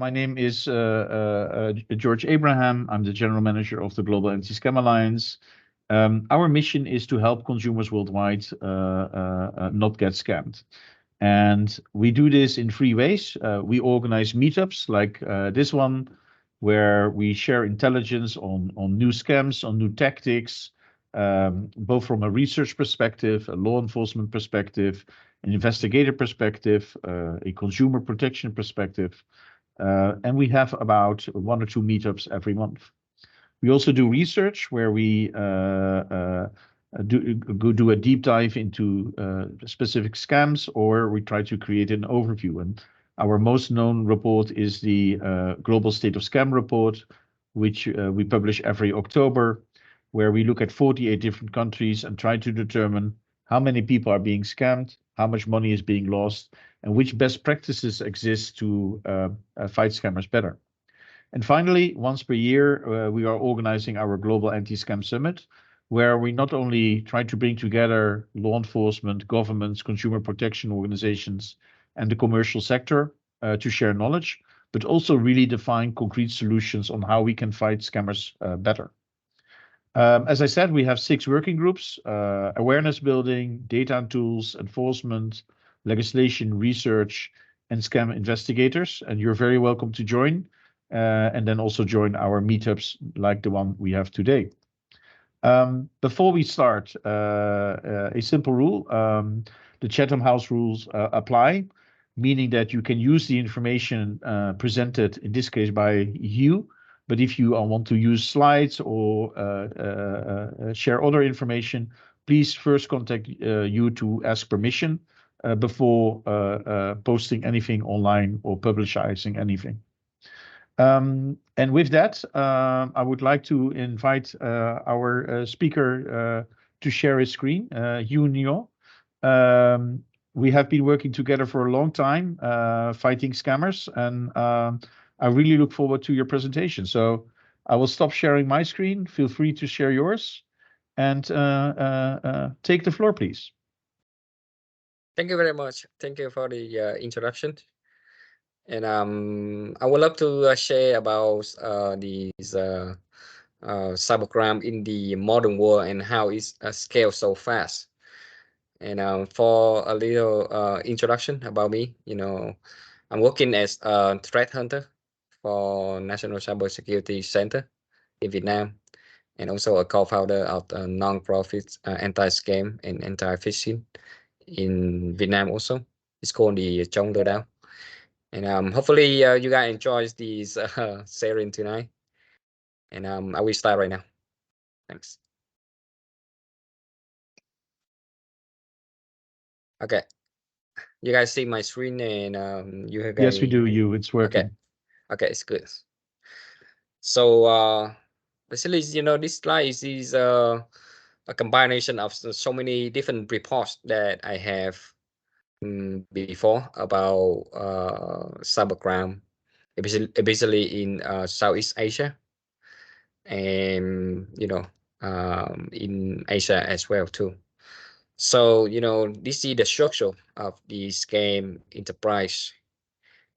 My name is Jorij Abraham. I'm the General Manager of the Global Anti-Scam Alliance. Our mission is to help consumers worldwide not get scammed. And we do this in 3 ways. We organize meetups like this one, where we share intelligence on new scams, on new tactics, both from a research perspective, a law enforcement perspective, an investigator perspective, a consumer protection perspective. And we have about 1 or 2 meetups every month. We also do research where we do a deep dive into specific scams, or we try to create an overview. And our most known report is the Global State of Scam report, which we publish every October, where we look at 48 different countries and try to determine how many people are being scammed, how much money is being lost, and which best practices exist to fight scammers better. And finally, once per year, we are organizing our Global Anti-Scam Summit, where we not only try to bring together law enforcement, governments, consumer protection organizations, and the commercial sector to share knowledge, but also really define concrete solutions on how we can fight scammers better. As I said, we have 6 working groups: awareness building, data and tools, enforcement, legislation, research, and scam investigators. And you're very welcome to join, and then also join our meetups like the one we have today. Before we start, a simple rule: the Chatham House rules apply, meaning that you can use the information presented, in this case by Hieu. But if you want to use slides or share other information, please first contact Hieu to ask permission before posting anything online or publicizing anything. And with that, I would like to invite our speaker to share his screen, Hieu Ngo. We have been working together for a long time, fighting scammers, and I really look forward to your presentation. So I will stop sharing my screen. Feel free to share yours, and take the floor, please. Thank you very much. Thank you for the introduction. And I would love to share about these cybercrime in the modern world and how it's scaled so fast. And for a little introduction about me, I'm working as a threat hunter for National Cybersecurity Center in Vietnam, and also a co-founder of a non-profit anti-scam and anti-phishing in Vietnam also. It's called the Chống Lừa Đảo. And hopefully you guys enjoy this sharing tonight. And I will start right now. Thanks. Okay. You guys see my screen, and you have. Yes, we do. It's working. Okay, it's good. So basically, this slide is a combination of so many different reports that I have before about cybercrime, especially in Southeast Asia, and in Asia as well too. So this is the structure of the scam enterprise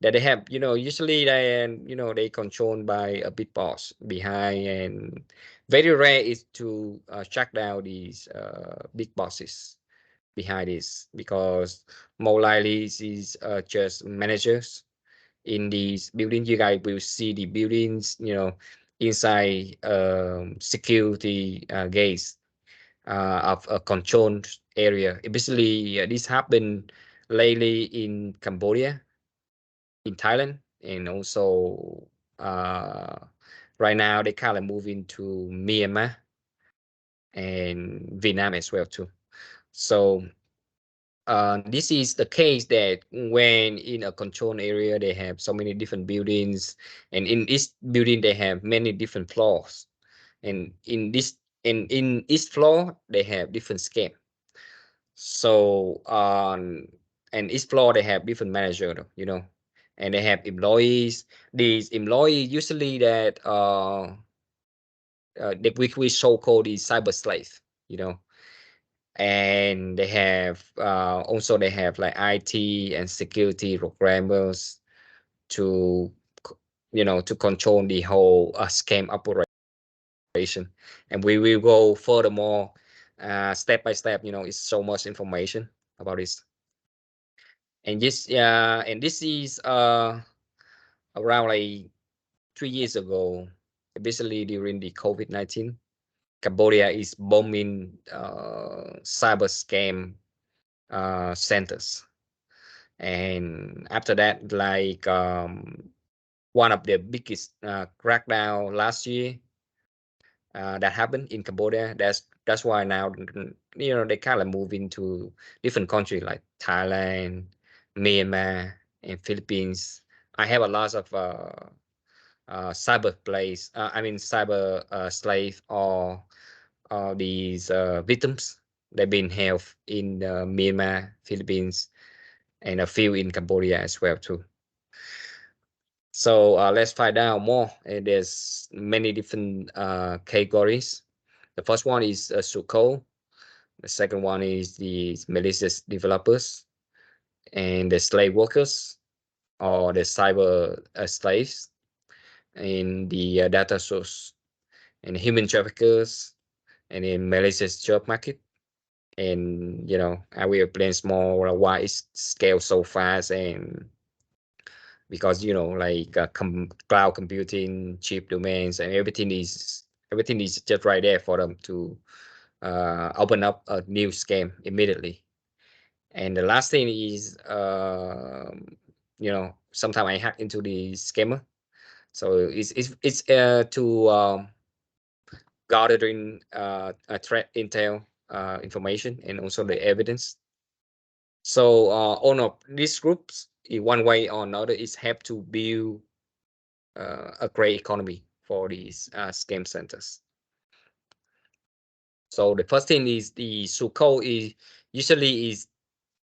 that they have. Usually they controlled by a big boss behind, and very rare is to track down these big bosses behind this, because more likely is just managers in these buildings. You guys will see the buildings, inside security gates of a controlled area. Basically, this happened lately in Cambodia, in Thailand, and also right now they kind of moving to Myanmar and Vietnam as well too. So this is the case that when in a controlled area, they have so many different buildings, and in each building they have many different floors, and in each floor they have different scam. So and each floor they have different manager, and they have employees. These employees usually that we so-called the cyber slave, and they have also they have like IT and security programmers to to control the whole scam operation. And we will go furthermore, step by step. It's so much information about this. And this is around like 3 years ago, basically during the COVID-19. Cambodia is bombing cyber scam centers. And after that, like one of the biggest crackdown last year that happened in Cambodia. That's why now they kind of move into different countries like Thailand, Myanmar, and Philippines. I have a lot of cyber slave or these victims. They've been held in Myanmar, Philippines, and a few in Cambodia as well too. So let's find out more. And there's many different categories. The first one is Suko. The second one is the malicious developers and the slave workers or the cyber slaves in the data source, and human traffickers, and in malicious job market. And I will explain more why it scales so fast, and because like cloud computing, cheap domains, and everything is just right there for them to open up a new scam immediately. And the last thing is sometimes I hack into the scammer. So it's to gathering threat intel information and also the evidence. So all of these groups, in one way or another, is help to build a great economy for these scam centers. So the first thing is the Suko is usually is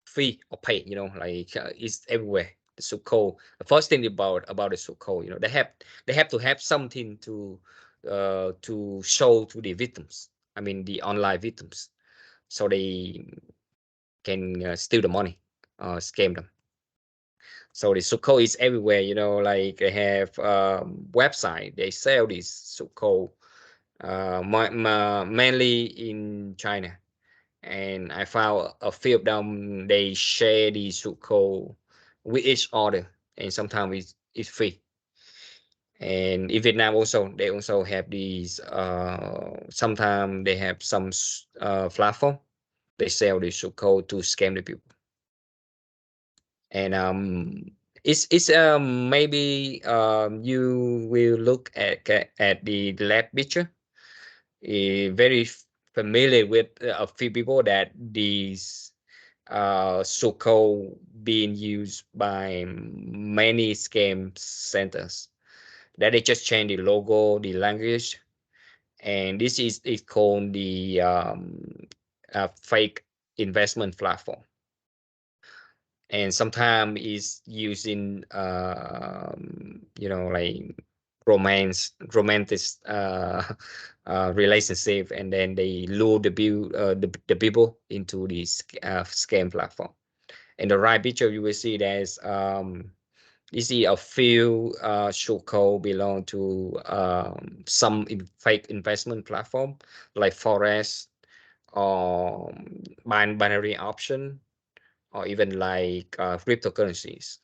free or paid. Like it's everywhere. The Suko. The first thing about the Suko, they have to have something to show to the victims. I mean the online victims, so they can steal the money, scam them. So the Suko is everywhere. Like they have website. They sell this Suko mainly in China. And I found a few of them, they share the Suko with each other, and sometimes it's free. And in Vietnam also, they also have these, sometimes they have some platform, they sell the Suko to scam the people. And it's maybe you will look at the left picture, very familiar with a few people that these Suko being used by many scam centers, that they just change the logo, the language, and this is called the fake investment platform. And sometimes is using like romantic relationship, and then they lure the people into this scam platform. In the right picture, you will see there's you see a few Suko belong to some fake investment platform like Forex or binary option, or even like cryptocurrencies.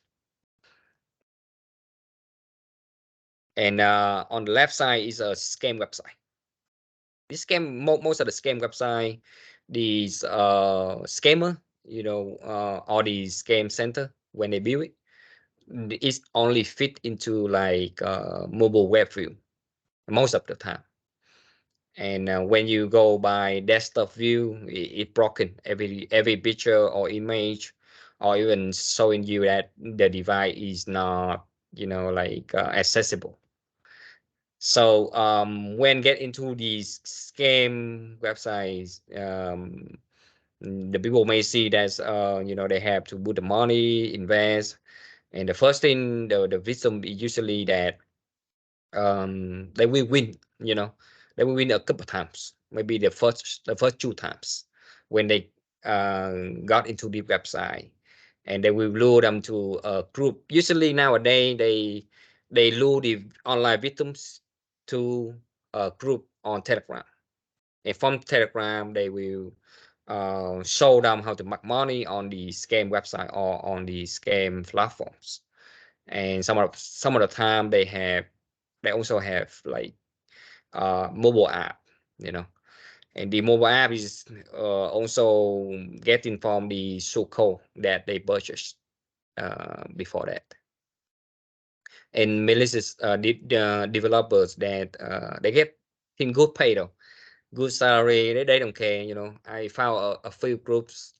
And on the left side is a scam website. This scam, most of the scam website, these scammer, all these scam center, when they build it, it's only fit into like mobile web view most of the time. And when you go by desktop view, it broken every picture or image, or even showing you that the device is not like accessible. So when get into these scam websites, the people may see that they have to put the money, invest, and the first thing the victim is usually that they will win. They will win a couple times, maybe the first 2 times when they got into the website, and they will lure them to a group. Usually nowadays they lure the online victims to a group on Telegram, and from Telegram they will show them how to make money on the scam website or on the scam platforms. And some of the time they also have like mobile app, you know, and the mobile app is also getting from the source code that they purchased before that. And malicious developers that they get in good pay though, good salary. They don't care, you know. I found a few groups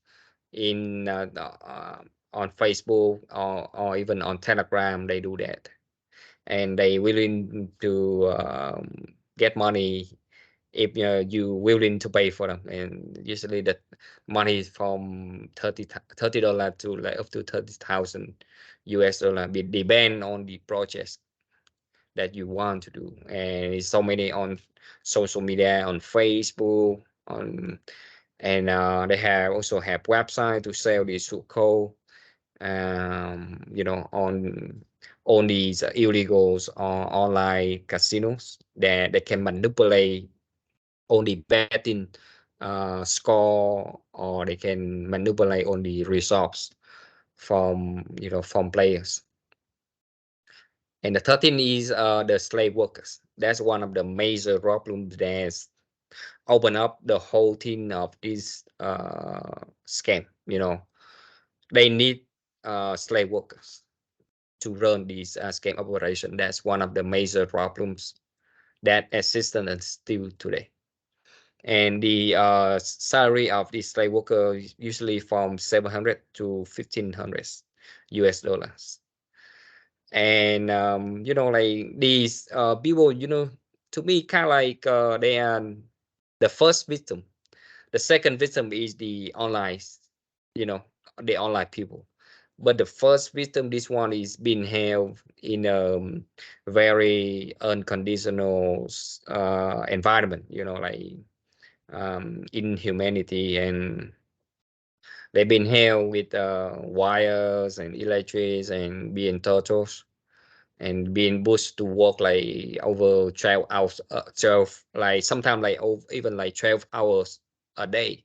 in on Facebook or even on Telegram. They do that, and they willing to get money if you willing to pay for them. And usually that money is from $30 to like up to 30,000 US dollar. It depend on the project that you want to do. And it's so many on social media, on Facebook, on, and they have also have website to sell the source code, you know, on these illegals or online casinos that they can manipulate on the betting score, or they can manipulate on the results from, you know, from players. And the 13 is the slave workers. That's one of the major problems that's open up the whole thing of this scam. You know, they need slave workers to run this scam operation. That's one of the major problems that exist and still today. And the salary of the slave worker is usually from 700 to 1500 US dollars. And you know, like these people, you know, to me kind of like they are the first victim. The second victim is the online, you know, the online people. But the first victim, this one is being held in a very unconditional environment, you know, like inhumanity, and they've been held with wires and electrics and being tortured and being pushed to work like over 12 hours, 12, like sometimes like even like 12 hours a day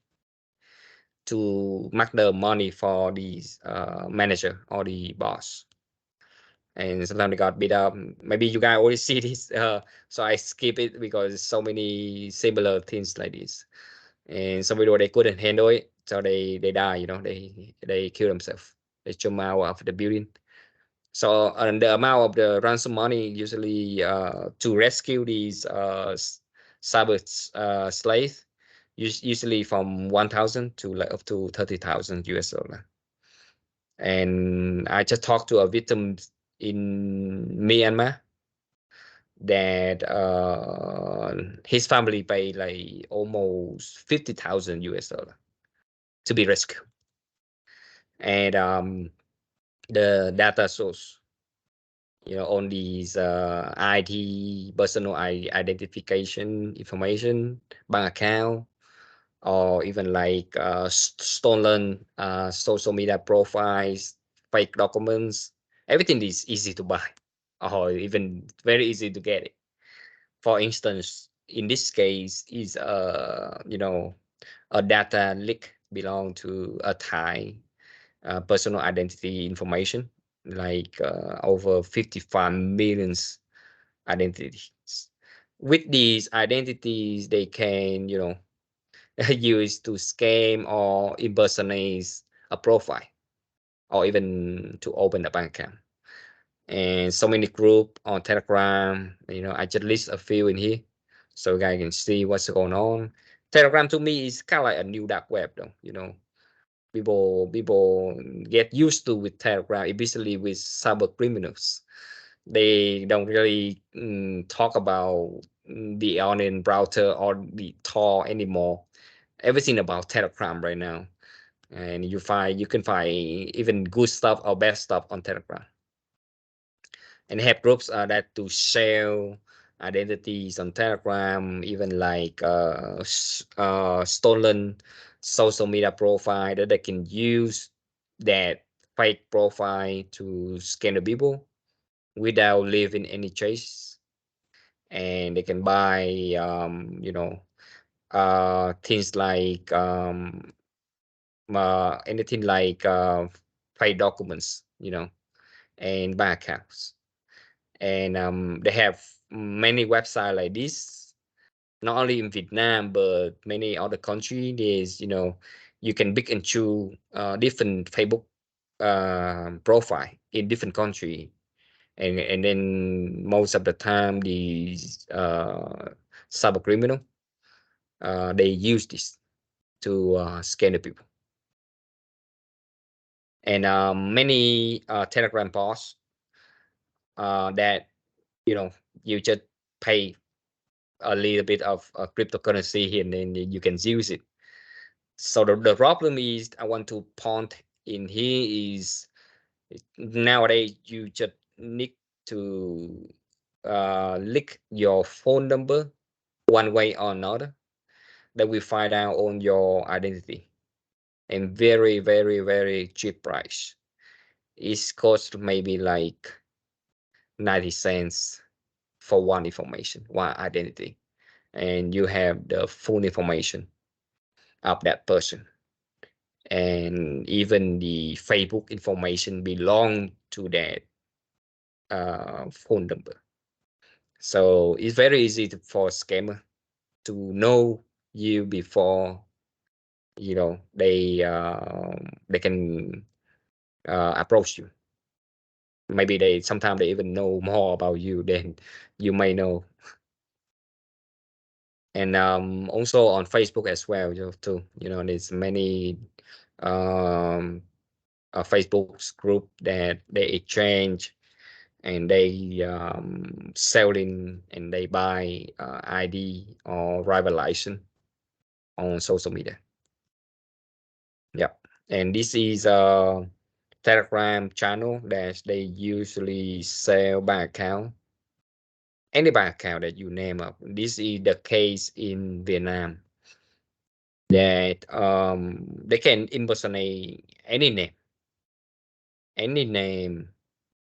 to make the money for the manager or the boss. And sometimes they got beat up. Maybe you guys already see this, so I skip it because so many similar things like this. And some people they couldn't handle it, so they die. You know, they kill themselves. They jump out of the building. So and the amount of the ransom money usually to rescue these cyber slaves usually from 1,000 to like up to 30,000 US dollar. And I just talked to a victim in Myanmar that his family paid like almost 50,000 US dollar to be rescued. And the data source, you know, on these ID, personal identification information, bank account, or even like stolen social media profiles, fake documents. Everything is easy to buy, or even very easy to get it. For instance, in this case, is you know, a data leak belong to a Thai personal identity information, like over 55 million identities. With these identities, they can, you know, use to scam or impersonate a profile, or even to open a bank account. And so many group on Telegram, you know, I just list a few in here so you guys can see what's going on. Telegram to me is kind of like a new dark web though, you know. People get used to with Telegram, especially with cyber criminals. They don't really talk about the Onion browser or the Tor anymore. Everything about Telegram right now, and you can find even good stuff or bad stuff on Telegram. And have groups that to share identities on Telegram, even like stolen social media profile that they can use that fake profile to scam the people. without leaving any trace, and they can buy things like anything like fake documents, and bank accounts. And they have many websites like this, not only in Vietnam but many other countries. There's you can pick and choose different Facebook profile in different country, and then most of the time these cyber criminal they use this to scam the people. And many Telegram bots that you just pay a little bit of cryptocurrency here and then you can use it. So the problem is I want to point in here is nowadays you just need to lick your phone number one way or another that will find out on your identity, and very very very cheap price. It's cost maybe like 90 cents for one information, one identity, and you have the full information of that person, and even the Facebook information belong to that phone number. So it's very easy for scammer to know you before they can approach you. Maybe they sometimes they even know more about you than you may know. And also on Facebook as well too. There's many Facebook's group that they exchange and they selling and they buy ID or driver license on social media. Yeah, and this is a Telegram channel that they usually sell bank account, any bank account that you name up. This is the case in Vietnam, that they can impersonate any name,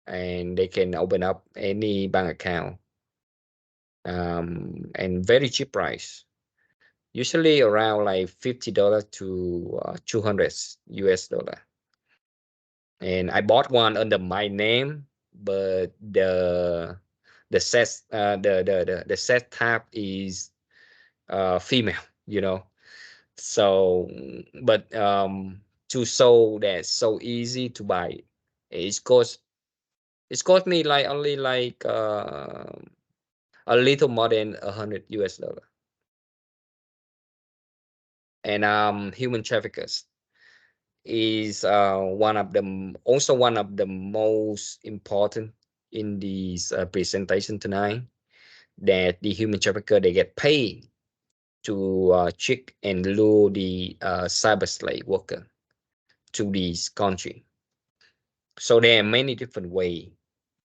and they can open up any bank account, and very cheap price, usually around like $50 to $200. And I bought one under my name, but the set type is female, so but to show that so easy to buy, it's cost me like only like a little more than $100. And human traffickers is one of the most important in this presentation tonight, that the human trafficker, they get paid to trick and lure the cyber slave worker to this country. So there are many different ways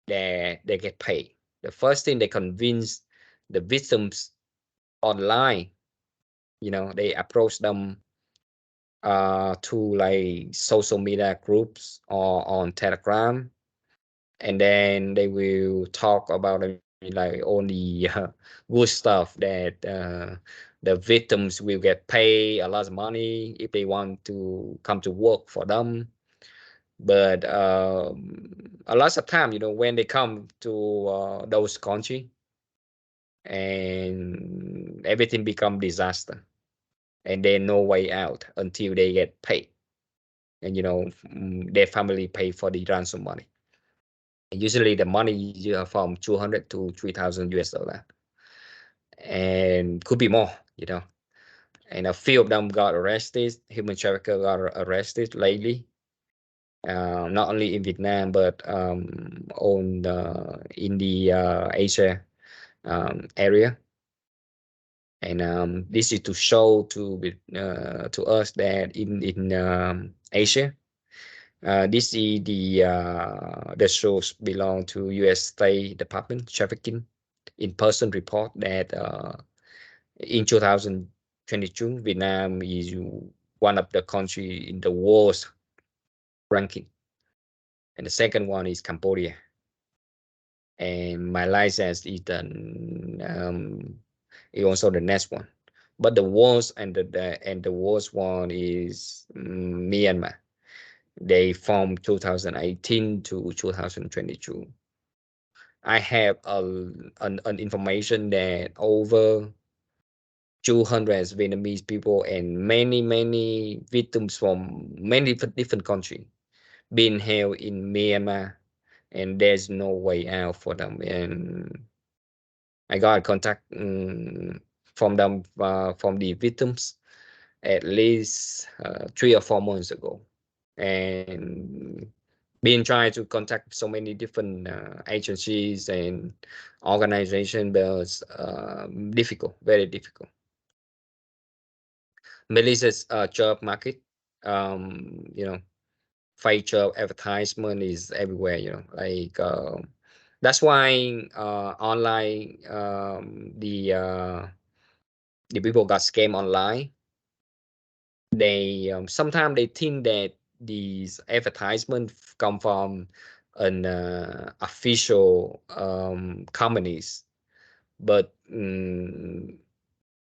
that they get paid. The first thing, they convince the victims online. They approach them to like social media groups or on Telegram, and then they will talk about like only good stuff, that the victims will get paid a lot of money if they want to come to work for them. But a lot of time, when they come to those country, and everything become disaster, and there's no way out until they get paid, and their family pay for the ransom money. And usually the money is from 200 to 3,000 US dollar, and could be more. And a few of them got arrested. Human trafficker got arrested lately, not only in Vietnam but in the Asia area. And this is to show to us that in Asia, this is the source belong to U.S. State Department Trafficking in Person report that in 2022, Vietnam is one of the country in the worst ranking, and the second one is Cambodia. and my license is also the next one. But the worst and the worst one is Myanmar. They from 2018 to 2022. I have an information that over 200 Vietnamese people and many victims from many different countries being held in Myanmar, and there's no way out for them. And I got contact from them from the victims at least 3 or 4 months ago, and been trying to contact so many different agencies and organizations, but it's difficult, very difficult. Melissa's job market, fake job advertisement is everywhere. Like that's why online the people got scammed online. They sometimes they think that these advertisements come from an official companies, but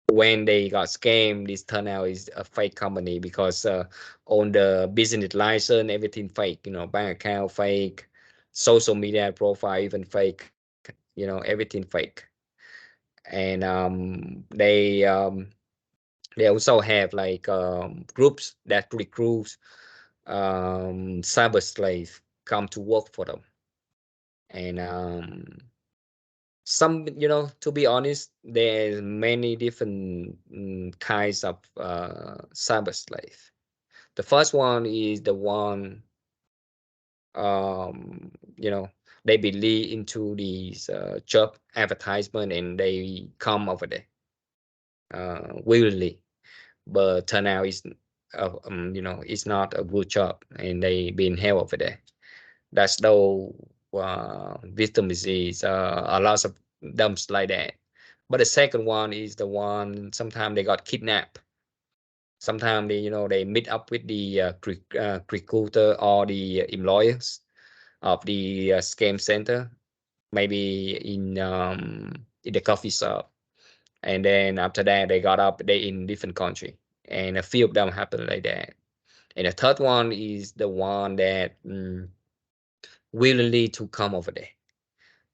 when they got scammed, this turn out is a fake company, because on the business license, everything fake. Bank account fake, social media profile even fake. Everything fake. And they also have like groups that recruit cyber slaves come to work for them. And some, to be honest, there's many different kinds of cyber slave. The first one is the one they believe into these job advertisement, and they come over there willingly, but turn out it's not a good job, and they been held over there. That's though victim disease, a lot of them like that. But the second one is the one sometimes they got kidnapped. Sometimes they meet up with the recruiter or the employers of the scam center, maybe in the coffee shop, and then after that they got up, they in different country, and a few of them happen like that. And the third one is the one that willingly to come over there,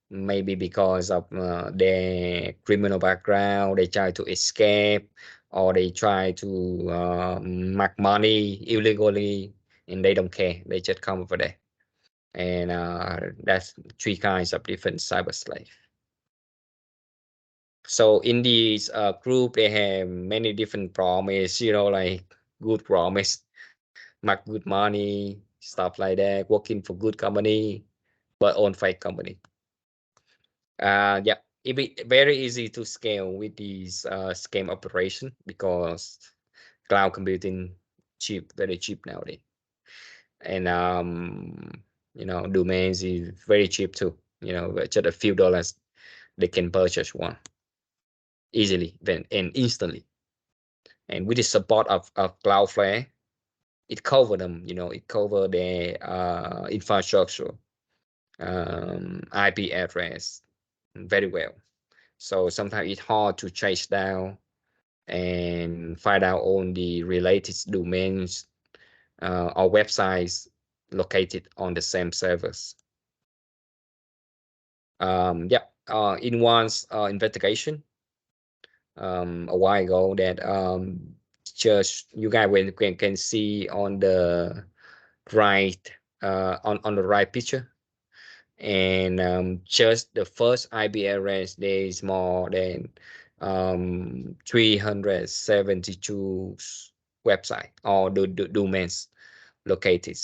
maybe because of their criminal background, they try to escape, or they try to make money illegally, and they don't care, they just come over there. And that's 3 kinds of different cyber slave. So in this group, they have many different promise, like good promise, make good money, stuff like that, working for good company, but on fake company. Yeah, it be very easy to scale with these scam operation, because cloud computing cheap, very cheap nowadays. And domains is very cheap too. Just a few dollars, they can purchase one easily and instantly. And with the support of Cloudflare, it cover them. It cover their infrastructure, IP address very well. So sometimes it's hard to chase down and find out on the related domains or websites located on the same servers. In one's investigation a while ago, that just you guys can see on the right on the right picture, and just the first IP address, there is more than 372 website or the domains located,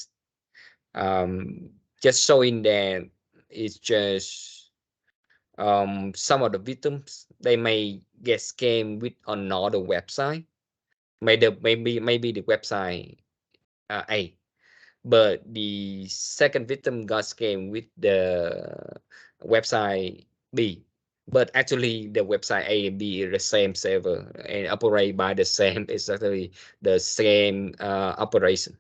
just showing that it's just some of the victims, they may get scammed with another website, maybe the website A, but the second victim got scammed with the website B, but actually the website A and B is the same server and operate by the same, exactly the same operation.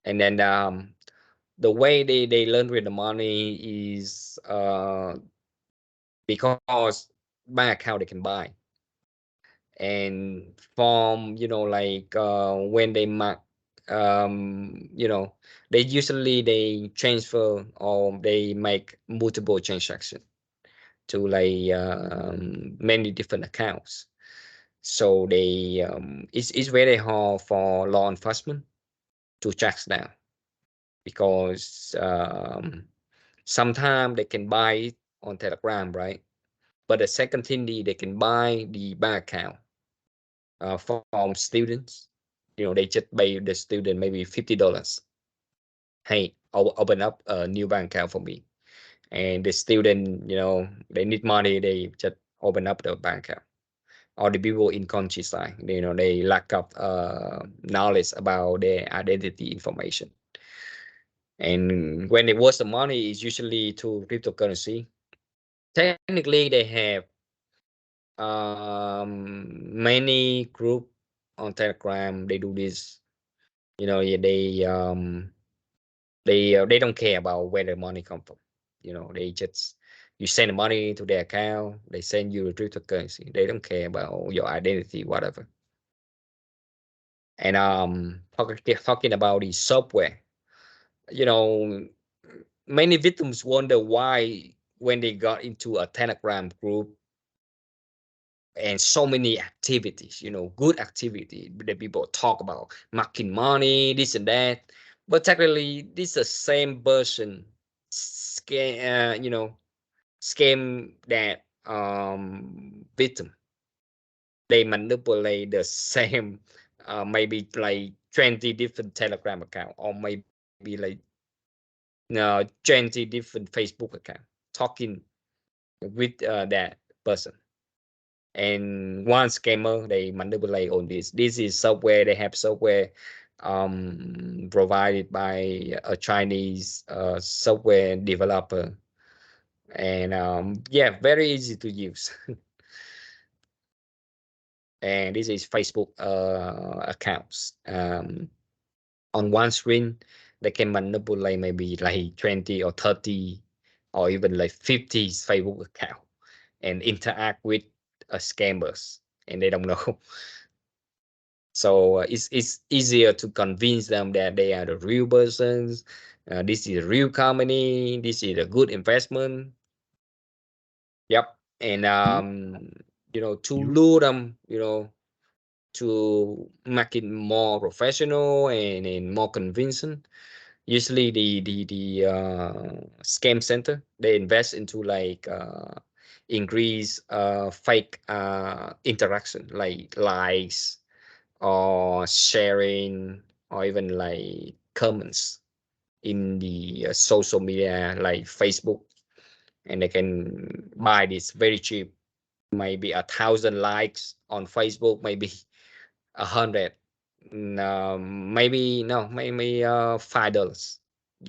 And then the way they learn with the money is because bank account they can buy, and from like when they mark, they usually they transfer or they make multiple transactions to like many different accounts. So they it's very hard for law enforcement to track down, because sometimes they can buy it on Telegram, right? But the second thing, they can buy the bank account from students. They just pay the student maybe $50. Hey, open up a new bank account for me. And the student, they need money, they just open up the bank account. Or the people in countryside, they lack of knowledge about their identity information. And when they waste the money, it's usually to cryptocurrency. Technically, they have many group on Telegram. They do this. They don't care about where the money come from. They just, you send the money to their account, they send you the cryptocurrency. They don't care about your identity, whatever. And talking about the software, many victims wonder why, when they got into a Telegram group and so many activities, good activity that people talk about, making money, this and that, but technically this is the same person scam, scam that victim. They manipulate the same maybe like 20 different Telegram account, or maybe like 20 different Facebook account, talking with that person. And one scammer, they manipulate on this. This is software. They have software provided by a Chinese software developer, and yeah, very easy to use. And this is Facebook accounts. On one screen, they can manipulate maybe like 20 or 30 or even like 50 Facebook account and interact with scammers, and they don't know. So it's easier to convince them that they are the real persons. This is a real company. This is a good investment. Yep. And to You lure them, to make it more professional and more convincing. Usually the scam center, they invest into like increase fake interaction, like likes or sharing or even like comments in the social media like Facebook, and they can buy this very cheap, maybe 1,000 likes on Facebook, maybe 100, maybe no, maybe $5,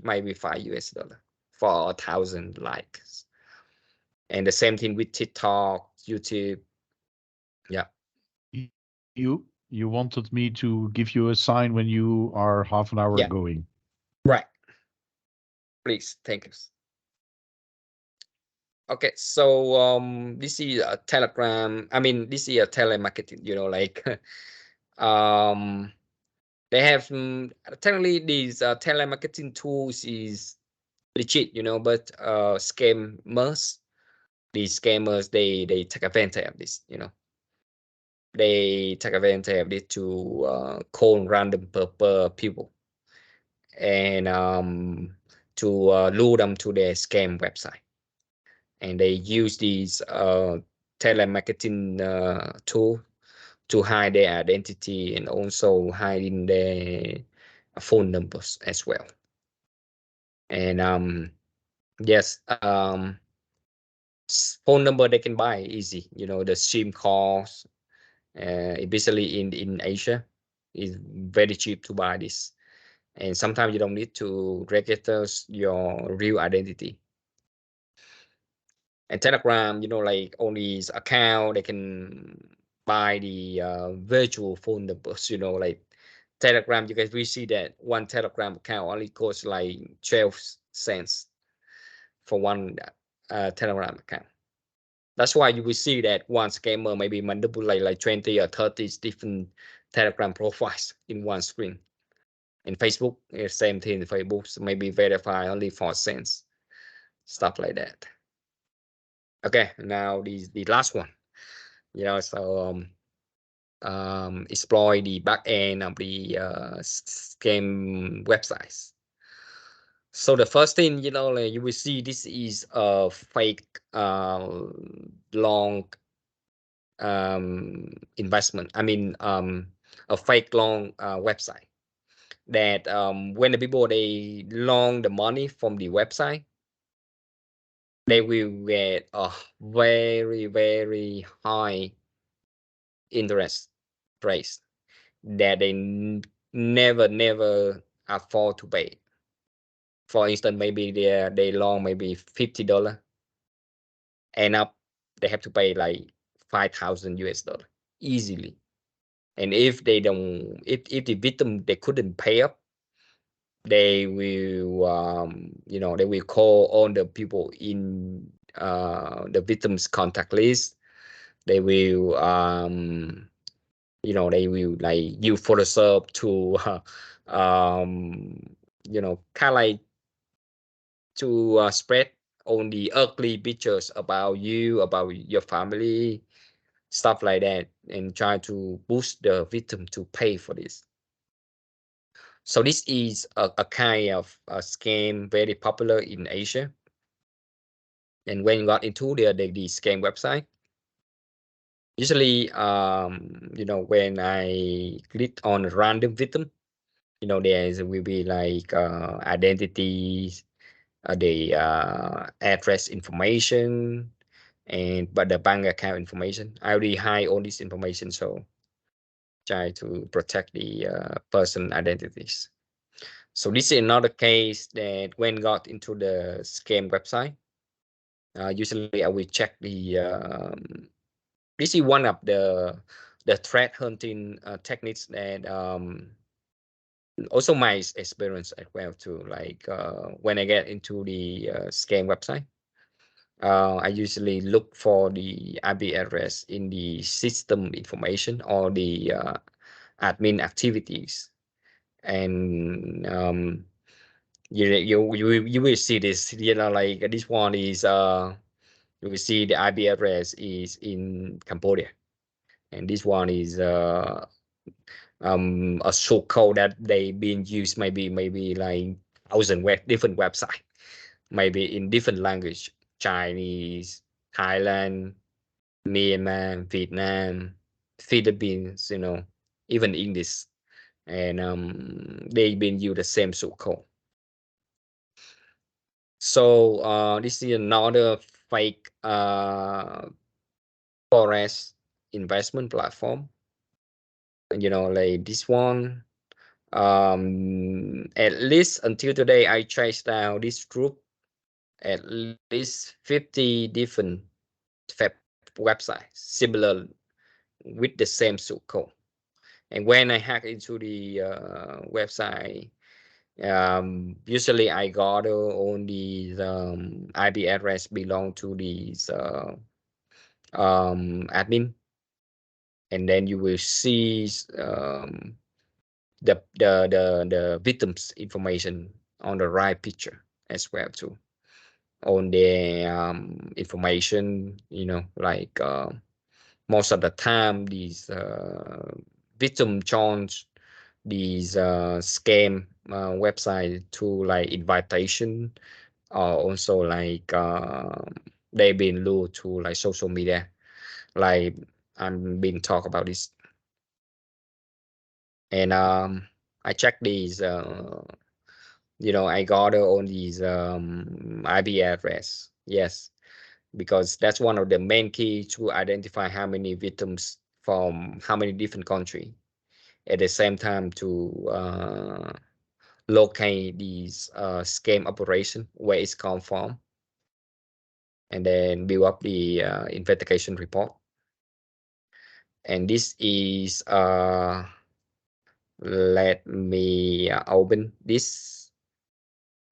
maybe $5 for 1,000 likes. And the same thing with TikTok, YouTube. Yeah, you wanted me to give you a sign when you are half an hour yeah, going. right. Please, thank you. Okay, so this is a Telegram. I mean, this is a telemarketing. Like um, they have technically these telemarketing tools is legit, but scammers, these scammers, they take advantage of this. They take advantage of it to call random people, and to lure them to their scam website. And they use these telemarketing tool to hide their identity and also hiding their phone numbers as well. And yes, phone number they can buy easy. The SIM calls, especially in Asia, is very cheap to buy this. And sometimes you don't need to register your real identity. And Telegram, like on these account, they can buy the virtual phone numbers, like Telegram, you guys will see that one Telegram account only costs like 12 cents for one Telegram account. That's why you will see that one scammer maybe manipulate like 20 or 30 different Telegram profiles in one screen. In Facebook, same thing. Facebook maybe verify only 4 cents, stuff like that. Okay, now the last one, so exploit the back end of the scam websites. So the first thing, like you will see, this is a fake long investment. I mean, a fake long website that when the people they loan the money from the website, they will get a very, very high interest rate that they never afford to pay. For instance, maybe they loan maybe $50, end up they have to pay like 5,000 US dollar easily. And if they don't, if the victim they couldn't pay up, they will they will call all the people in the victim's contact list. They will they will like use Photoshop to kind of like to spread on the ugly pictures about you, about your family, stuff like that, and try to push the victim to pay for this. So this is a kind of a scam very popular in Asia. And when you got into the scam website, usually when I click on a random victim, there will be like identities, the address information, but the bank account information. I already hide all this information, so try to protect the person identities. So this is another case that when got into the scam website, usually I will check the this is one of the threat hunting techniques that also my experience as well too. Like when I get into the scam website, I usually look for the IP address in the system information or the admin activities, and you will see this. Like this one is you will see the IP address is in Cambodia, and this one is a short code that they been used maybe like different website, maybe in different language: Chinese, Thailand, Myanmar, Vietnam, Philippines, even English, and they've been used the same short code. So this is another fake forex investment platform. Like this one. At least until today, I traced down this group at least 50 different websites similar with the same source code. And when I hack into the website, usually I gather all these IP address belong to these admin, and then you will see the victim's information on the right picture as well too. On the information, like most of the time these victim joins these scam website to like invitation, or also like they've been lured to like social media, like I'm being talk about this. And I check these I got on these IP address. Yes, because that's one of the main key to identify how many victims from how many different countries. At the same time, to locate these scam operation where it's come from, and then build up the investigation report. And this is Let me open this.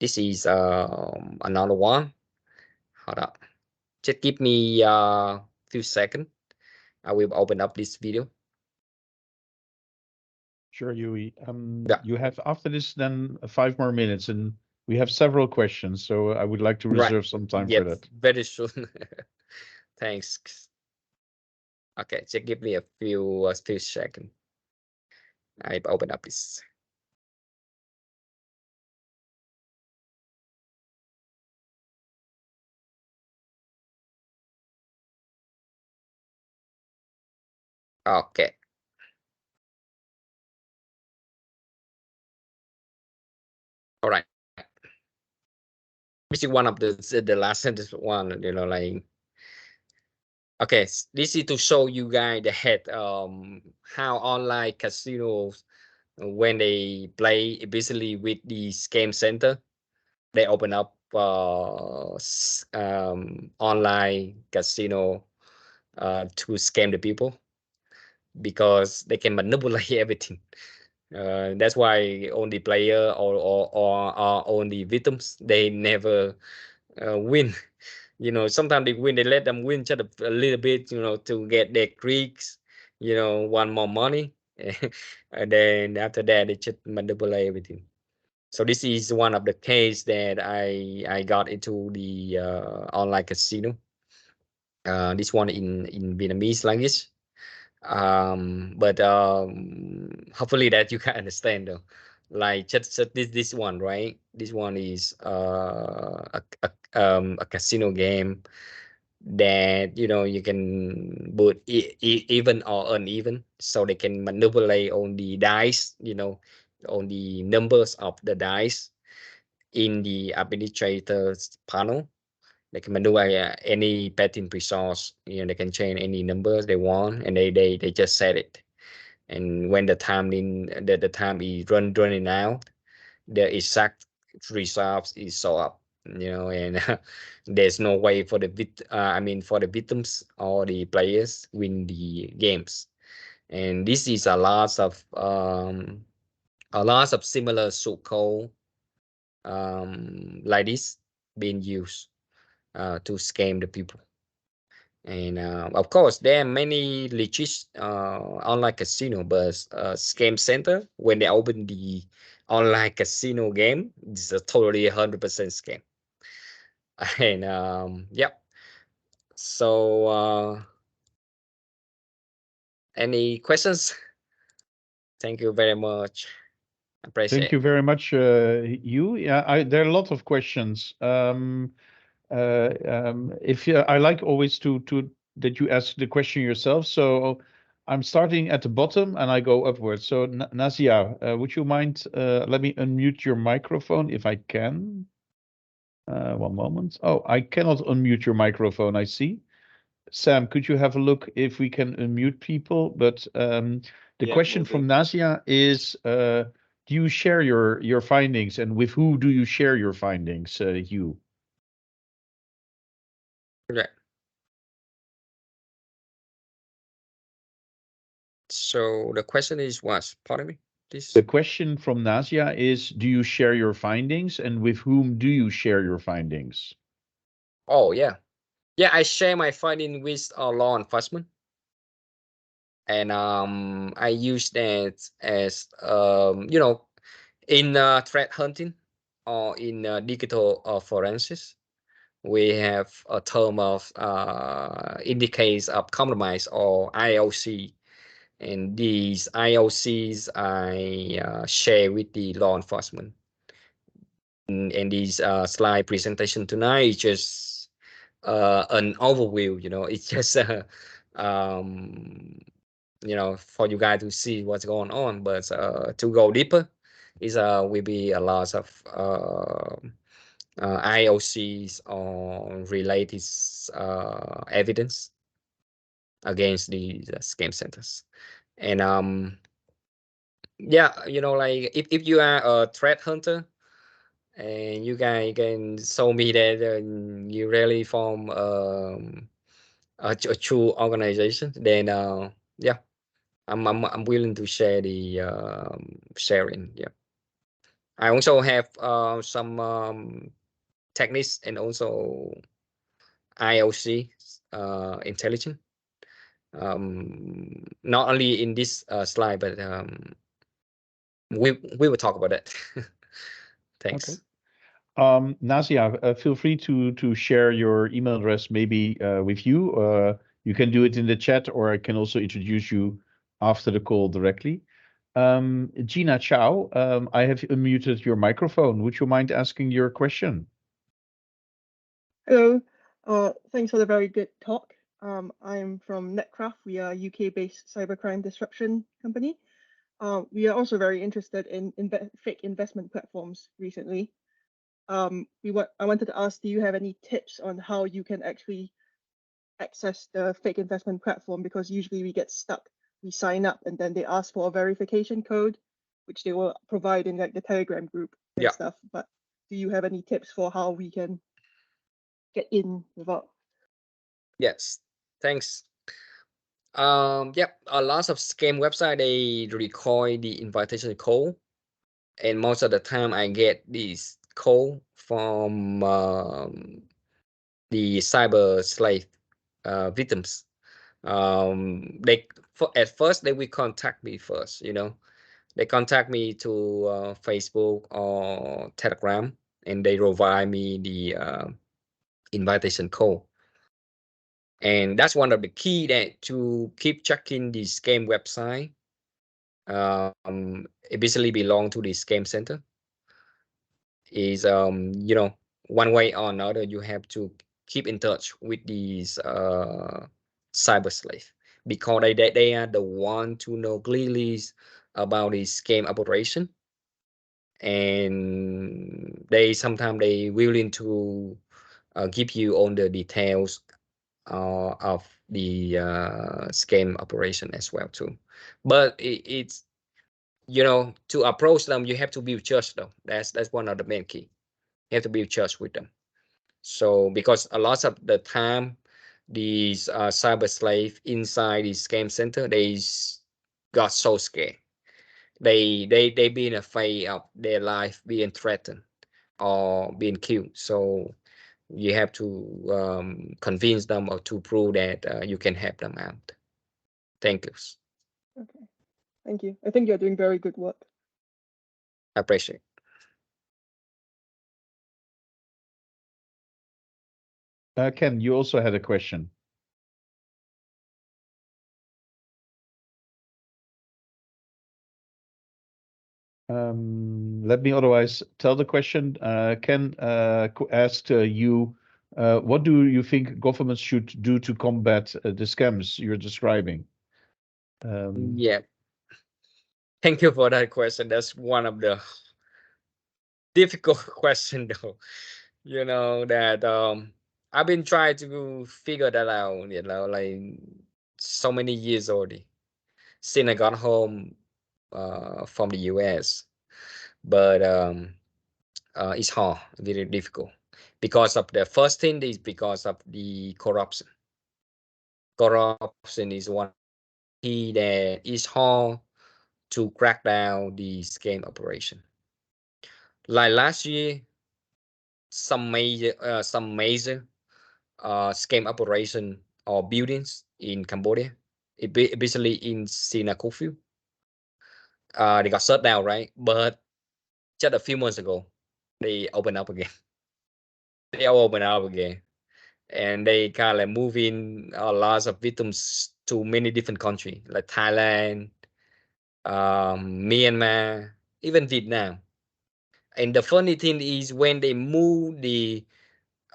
This is another one. Hold up. Just give me a few seconds. I will open up this video. Sure, Yui. Yeah, You have after this then 5 more minutes, and we have several questions, so I would like to right. reserve some time for Yep, that. very soon. Thanks. Okay, just give me a few seconds. I've opened up this. Okay. All right. This is one of the last sentence one, you know, like okay, this is to show you guys that how online casinos when they play basically with the scam center, they open up online casino to scam the people because they can manipulate everything. That's why only player or only victims they never win. You know, sometimes they win, they let them win just a little bit, you know, to get their creeks, you know, want more money. And then after that, they just manipulate everything. So this is one of the case that I got into the online casino. This one in Vietnamese language. But hopefully that you can understand though. Like just this one, right? This one is a casino game that you know you can put even or uneven, so they can manipulate on the dice, you know, on the numbers of the dice in the administrator's panel. They can manipulate any betting resource. You know, they can change any numbers they want, and they just set it. And when the time the time is running out, the exact results is show up. You know, and there's no way for the for the victims or the players win the games. And this is a lot of similar so called like this being used to scam the people. And of course, there are many legit online casino, but scam center when they open the online casino game, it's a totally 100% scam. And yeah. So any questions? Thank you very much. Thank Appreciate you it. very much, you. Yeah, there are a lot of questions. If you, I like always to that you ask the question yourself. So I'm starting at the bottom and I go upwards. So Nazia, would you mind? Let me unmute your microphone if I can. One moment. Oh, I cannot unmute your microphone. I see. Sam, could you have a look if we can unmute people? But the Yeah, question will from do. Nazia is, do you share your findings, and with who do you share your findings, Hugh? Okay. So the question is what? Pardon me, please. The question from Nazia is, do you share your findings, and with whom do you share your findings? Oh yeah, yeah. I share my finding with law enforcement, and I use that as you know, in threat hunting or in digital forensics. We have a term of indicates of compromise or IOC, and these IOCs I share with the law enforcement. And this slide presentation tonight is just an overview. You know, it's just um, you know, for you guys to see what's going on. But to go deeper, is will be a lot of IOCs or related evidence against the scam centers. And yeah, you know, like if you are a threat hunter and you guys can show me that you really form a true organization, then yeah, I'm willing to share the sharing. Yeah, I also have some techniques and also IOC intelligence. Not only in this slide, but we will talk about that. Thanks. Okay. Nazia, feel free to share your email address maybe with you. You can do it in the chat, or I can also introduce you after the call directly. Gina Chow, I have unmuted your microphone. Would you mind asking your question? Hello. Thanks for the very good talk. I'm from Netcraft. We are a UK-based cybercrime disruption company. We are also very interested in fake investment platforms recently. I wanted to ask, do you have any tips on how you can actually access the fake investment platform? Because usually we get stuck. We sign up and then they ask for a verification code, which they will provide in like the Telegram group and stuff. But do you have any tips for how we can get in without? Yes, thanks. Yep, a lot of scam website, they record the invitation code, and most of the time I get this code from the cyber slave victims. At first they will contact me first, they contact me to Facebook or Telegram, and they provide me the invitation code. And that's one of the key that to keep checking the scam website. It basically belong to the scam center. Is one way or another, you have to keep in touch with these cyber slave, because they are the one to know clearly about the scam operation, and sometimes they willing to give you all the details of the scam operation as well too. But it's to approach them, you have to build trust though. That's one of the main key. You have to build trust with them. So because a lot of the time these cyber slave inside the scam center, they got so scared. They being afraid of their life being threatened or being killed. So you have to convince them or to prove that you can help them out. Thank you. Okay, thank you. I think you're doing very good work. I appreciate it. Ken, you also had a question. Let me otherwise tell the question. Ken asked you, what do you think governments should do to combat the scams you're describing? Yeah. Thank you for that question. That's one of the difficult question though. That I've been trying to figure that out, like so many years already since I got home from the US. But it's hard, very difficult, because of the first thing is because of the corruption. Corruption is one key that is hard to crack down the scam operation. Like last year, some major scam operation or buildings in Cambodia, basically in Sinakufu, they got shut down, right? But just a few months ago, they opened up again. They all opened up again, and they kind of move in a lot of victims to many different countries like Thailand, Myanmar, even Vietnam. And the funny thing is, when they move the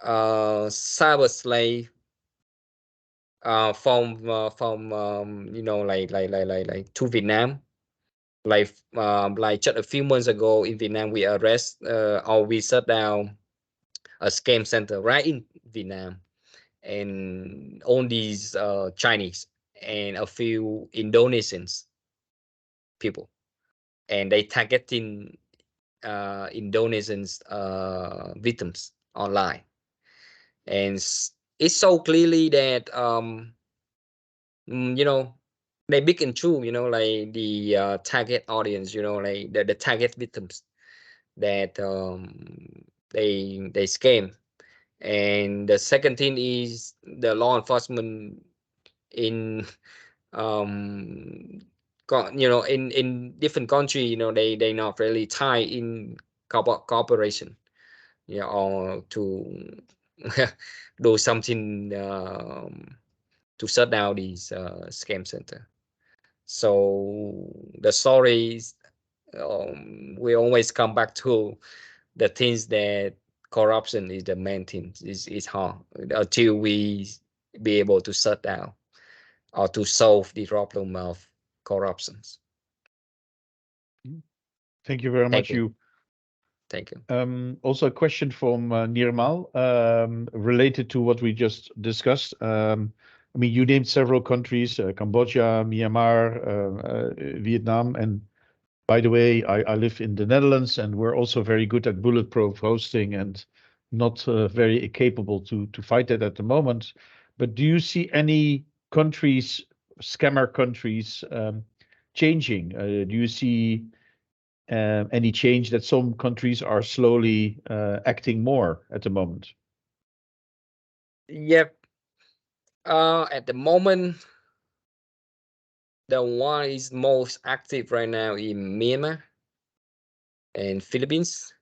cyber slave from like to Vietnam, like just a few months ago in Vietnam, we arrest or we shut down a scam center right in Vietnam, and all these Chinese and a few Indonesians people, and they targeting Indonesians victims online, and it's so clearly that they big and true, you know, like the target audience, you know, like the target victims that they scam. And the second thing is the law enforcement in you know, in different country, you know, they not really tie in cooperation, you know, or to do something to shut down these scam center. So the stories, we always come back to the things that corruption is the main thing. Is hard until we be able to shut down or to solve the problem of corruptions. Thank you very Thank much, you. you. Thank you. Also a question from Nirmal related to what we just discussed. I mean, you named several countries, Cambodia, Myanmar, Vietnam, and by the way, I live in the Netherlands, and we're also very good at bulletproof hosting and not very capable to fight that at the moment. But do you see any countries, scammer countries, changing? Do you see any change that some countries are slowly acting more at the moment? Yep. At the moment, the one is most active right now in Myanmar and Philippines.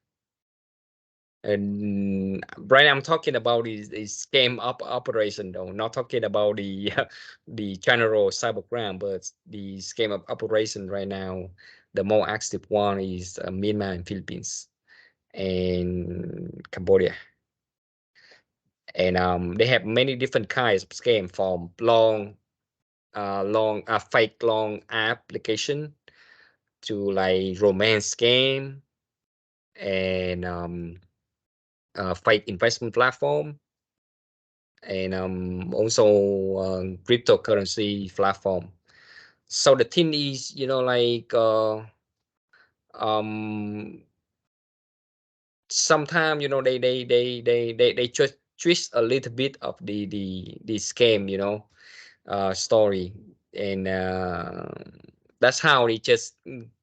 And right now I'm talking about is scam operation, though, not talking about the the general cybercrime, but the scam operation right now. The more active one is Myanmar and Philippines and Cambodia. And they have many different kinds of scam, from fake long application to like romance scam and fake investment platform, and also cryptocurrency platform. So the thing is, you know, like sometimes, you know, they just twist a little bit of the scam, you know, story, and that's how they just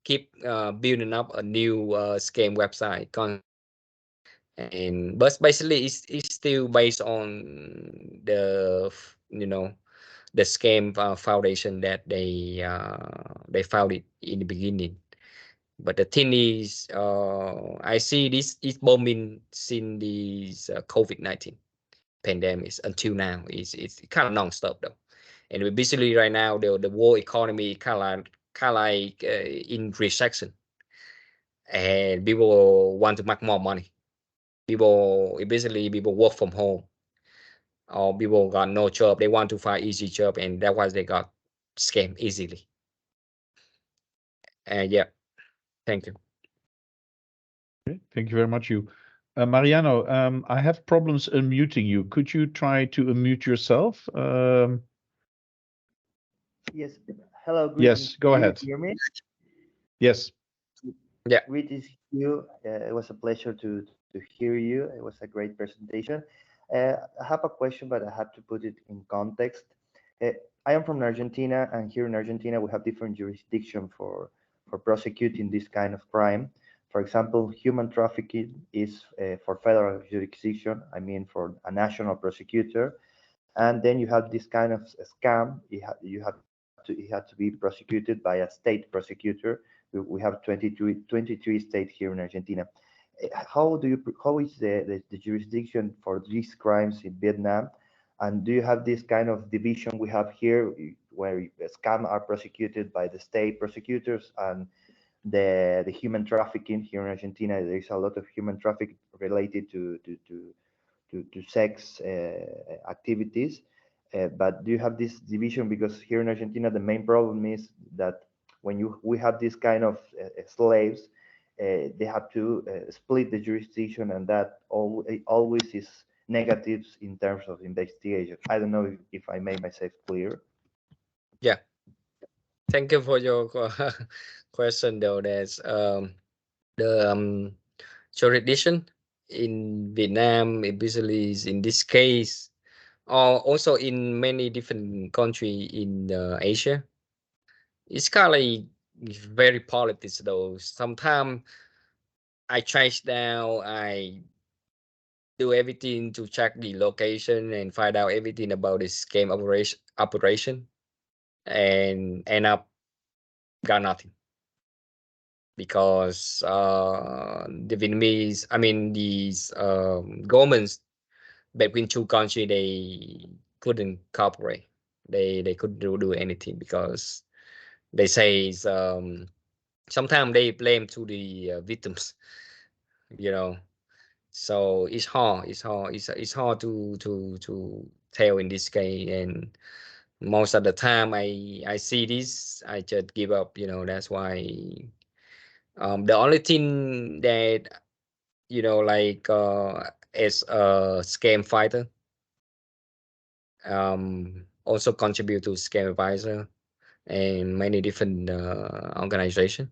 keep building up a new scam website and but basically it's still based on the you know, the scam foundation that they found it in the beginning. But the thing is, I see this is booming since this COVID-19 pandemic until now. It's kind of non-stop though, and we basically right now the world economy kind of like in recession, and people want to make more money. People work from home, or people got no job. They want to find easy job, and that's why they got scammed easily. And yeah, thank you. Okay, thank you very much, you. Mariano, I have problems unmuting you. Could you try to unmute yourself? Yes. Hello. Yes, go ahead. Hear me? Yes. Yeah. Greetings, you. It was a pleasure to hear you. It was a great presentation. I have a question, but I have to put it in context. I am from Argentina, and here in Argentina, we have different jurisdiction for prosecuting this kind of crime. For example, human trafficking is for federal jurisdiction. I mean, for a national prosecutor. And then you have this kind of scam. You have to be prosecuted by a state prosecutor. We have 23 states here in Argentina. How is the jurisdiction for these crimes in Vietnam? And do you have this kind of division we have here, where scam are prosecuted by the state prosecutors, and the human trafficking here in Argentina? There is a lot of human traffic related to sex activities. But do you have this division? Because here in Argentina, the main problem is that when we have this kind of slaves, they have to split the jurisdiction, and that always is negatives in terms of investigation. I don't know if I made myself clear. Yeah. Thank you for your question, though. That's the jurisdiction in Vietnam, basically is in this case, or also in many different country in Asia. it's kind of like very politics though. Sometimes I trace down, I do everything to check the location and find out everything about this game operation, and end up got nothing because the Vietnamese, I mean these governments between two countries, they couldn't cooperate. They couldn't do anything because they say sometimes they blame to the victims, you know. So it's hard. It's hard to tell in this case, and most of the time I see this, I just give up. You know, that's why the only thing that like as a scam fighter, also contribute to scam advisor and many different organization.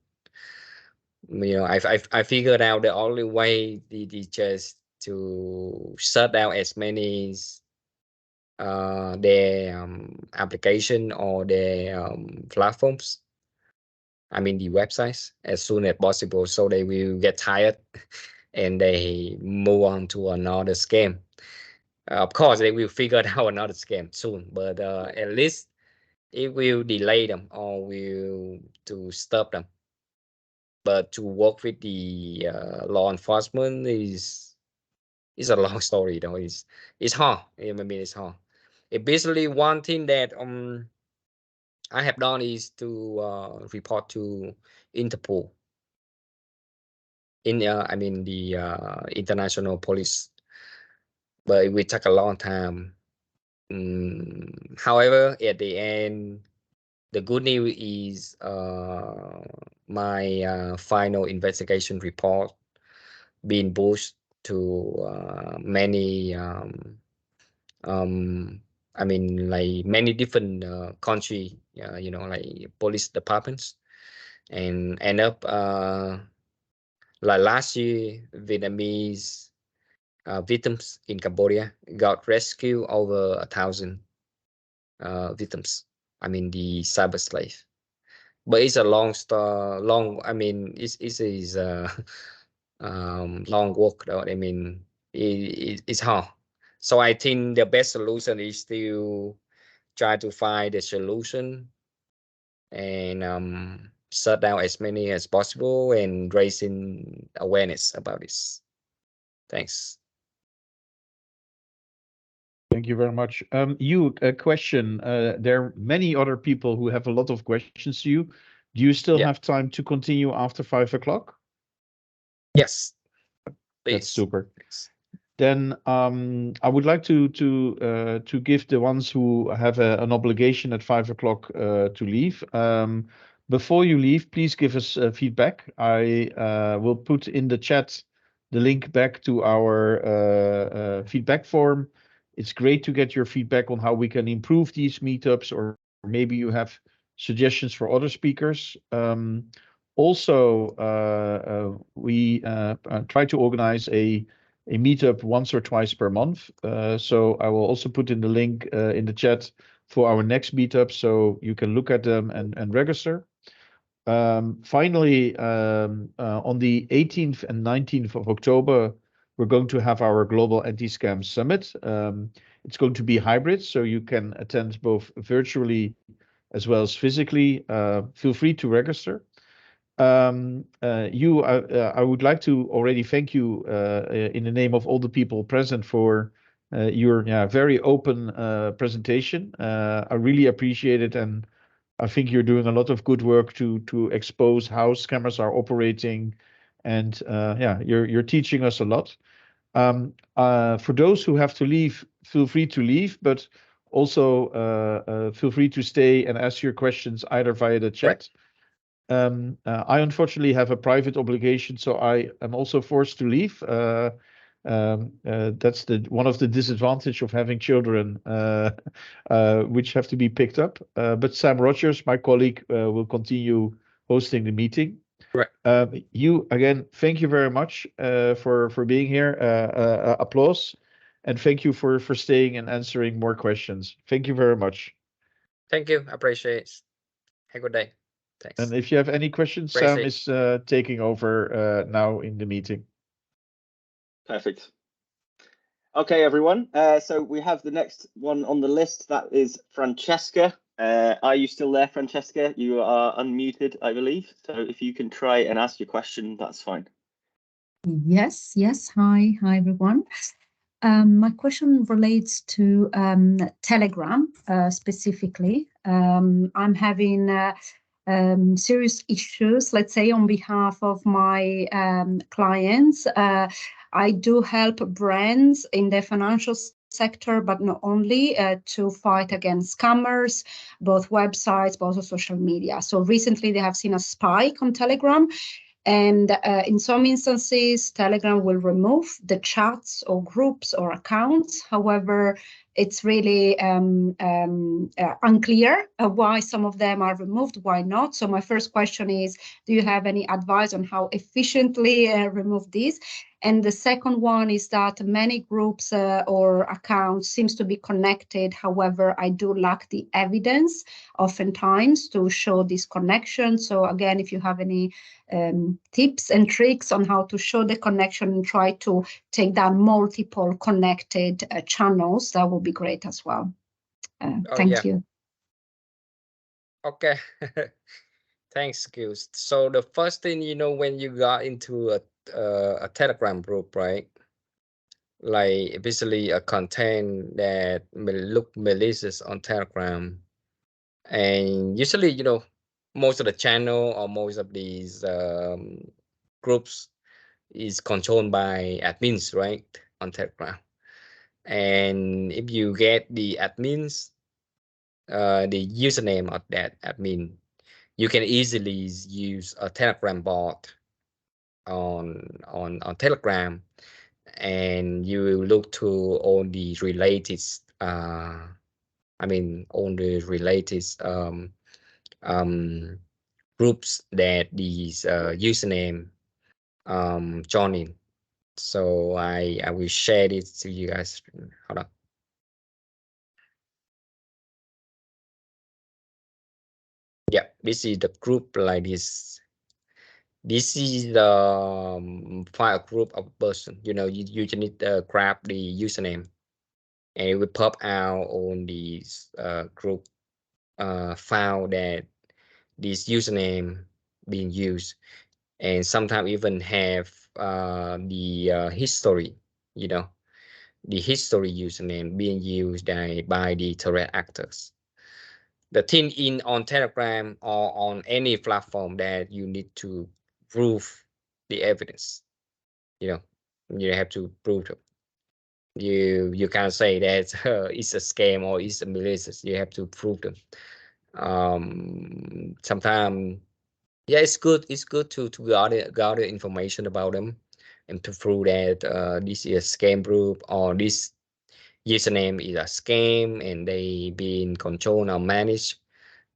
I figured out the only way the just to shut down as many their application or their platforms, I mean the websites, as soon as possible, so they will get tired and they move on to another scam. Of course they will figure out another scam soon, but at least it will delay them or will to stop them. But to work with the law enforcement is a long story though. It's hard. I mean, it's hard. It basically one thing that I have done is to report to Interpol in I mean the international police, but it will take a long time. However, at the end, the good news is my final investigation report being pushed to many I mean like many different country, like police departments, and end up like last year Vietnamese victims in Cambodia got rescued over 1,000 victims. I mean the cyber slave. But it's a long story. Long. I mean, it's is long work though. I mean, it's hard. So I think the best solution is to try to find a solution and shut down as many as possible and raising awareness about this. Thanks. Thank you very much. You, a question. There are many other people who have a lot of questions to you. Do you still Yeah. have time to continue after 5 o'clock? Yes. Please. That's super. Thanks. Then I would like to give the ones who have an obligation at 5 o'clock to leave. Before you leave, please give us feedback. I will put in the chat the link back to our feedback form. It's great to get your feedback on how we can improve these meetups, or maybe you have suggestions for other speakers. Also, we try to organize a meetup once or twice per month. So I will also put in the link in the chat for our next meetup, so you can look at them and register. Finally, on the 18th and 19th of October, we're going to have our Global Anti-Scam Summit. It's going to be hybrid, so you can attend both virtually as well as physically. Feel free to register. I would like to already thank you in the name of all the people present for your very open presentation. I really appreciate it, and I think you're doing a lot of good work to expose how scammers are operating, and you're teaching us a lot. For those who have to leave, feel free to leave, but also feel free to stay and ask your questions either via the chat. Right. I unfortunately have a private obligation, so I am also forced to leave. That's one of the disadvantages of having children, which have to be picked up. But Sam Rogers, my colleague, will continue hosting the meeting. Right. You again, thank you very much for being here. Applause, and thank you for staying and answering more questions. Thank you very much. Thank you. I appreciate it. Have a good day. Thanks. And if you have any questions, Sam is taking over now in the meeting. Perfect. Okay, everyone. So we have the next one on the list. That is Francesca. Are you still there, Francesca? You are unmuted, I believe. So if you can try and ask your question, that's fine. Yes. Hi, everyone. My question relates to Telegram specifically. I'm having serious issues, let's say, on behalf of my clients. I do help brands in the financial sector, but not only, to fight against scammers, both websites, but also social media. So recently they have seen a spike on Telegram. And in some instances, Telegram will remove the chats or groups or accounts. However, it's really unclear why some of them are removed, why not. So my first question is, do you have any advice on how efficiently remove these? And the second one is that many groups or accounts seems to be connected. However, I do lack the evidence oftentimes to show this connection. So again, if you have any tips and tricks on how to show the connection and try to take down multiple connected channels, that would be great as well. Thank you. Okay. Thanks, Skills. So the first thing, when you got into a Telegram group, right? Like basically a content that may look malicious on Telegram, and usually, most of the channel or most of these groups is controlled by admins, right, on Telegram. And if you get the admins, the username of that admin, you can easily use a Telegram bot on Telegram, and you will look to all the related all the related groups that these username joining. So I will share it to you guys. Hold on. Yeah, this is the group like this. This is the file group of person. You just need to grab the username, and it will pop out on these group file that this username being used, and sometimes even have the history. The history username being used by the threat actors. The thing on Telegram or on any platform that you need to prove the evidence. You have to prove it. You can't say that it's a scam or it's a malicious. You have to prove them. Sometimes, yeah, it's good to gather information about them and to prove that this is a scam group or this username is a scam and they being controlled or managed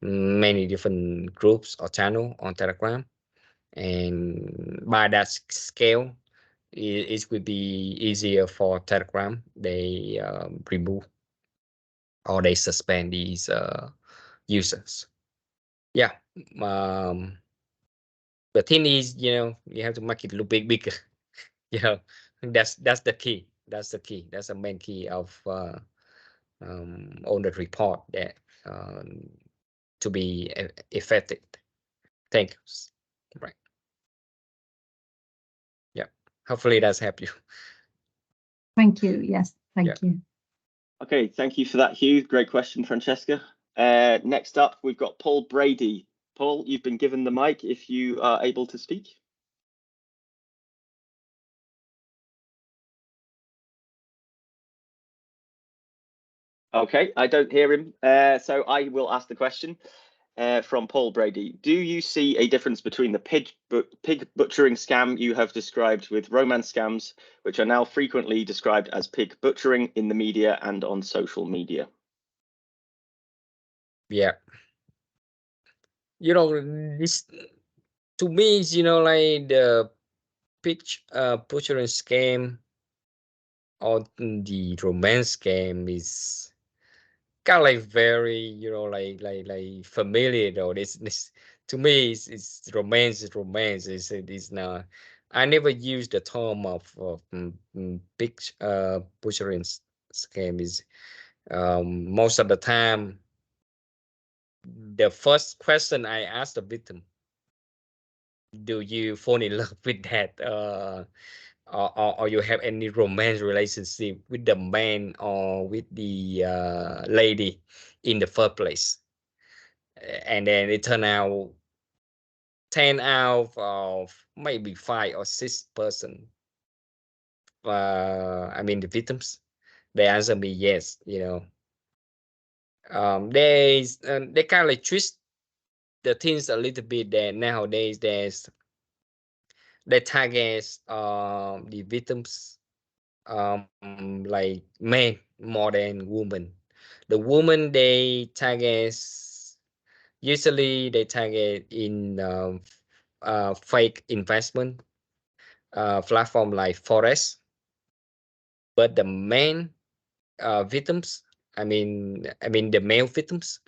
many different groups or channel on Telegram. And by that scale, it would be easier for Telegram. They remove or they suspend these users. Yeah. The thing is, you have to make it look bigger. That's the key. That's the key. That's the main key of on the report that to be effective. Thank you. Right. Yeah. Hopefully that's helped you. Thank you. Yes. Thank you. Okay. Thank you for that, Hugh. Great question, Francesca. Next up, we've got Paul Brady. Paul, you've been given the mic if you are able to speak. Okay, I don't hear him, so I will ask the question from Paul Brady. Do you see a difference between the pig butchering scam you have described with romance scams, which are now frequently described as pig butchering in the media and on social media? Yeah. This to me is, like the pig butchering scam or the romance scam is kind of like very, you know, like familiar though. This to me it's romance. It's not. I never use the term of big butchering scam. Is most of the time the first question I ask the victim: do you fall in love with that? Or you have any romance relationship with the man or with the lady in the first place? And then it turned out 10 out of maybe 5 or 6%. I mean, the victims, they answer me yes. You know, they kind of like twist the things a little bit. That nowadays they target the victims like men more than women. The woman they target, usually they target in fake investment platform like forex, but the main victims, I mean the male victims,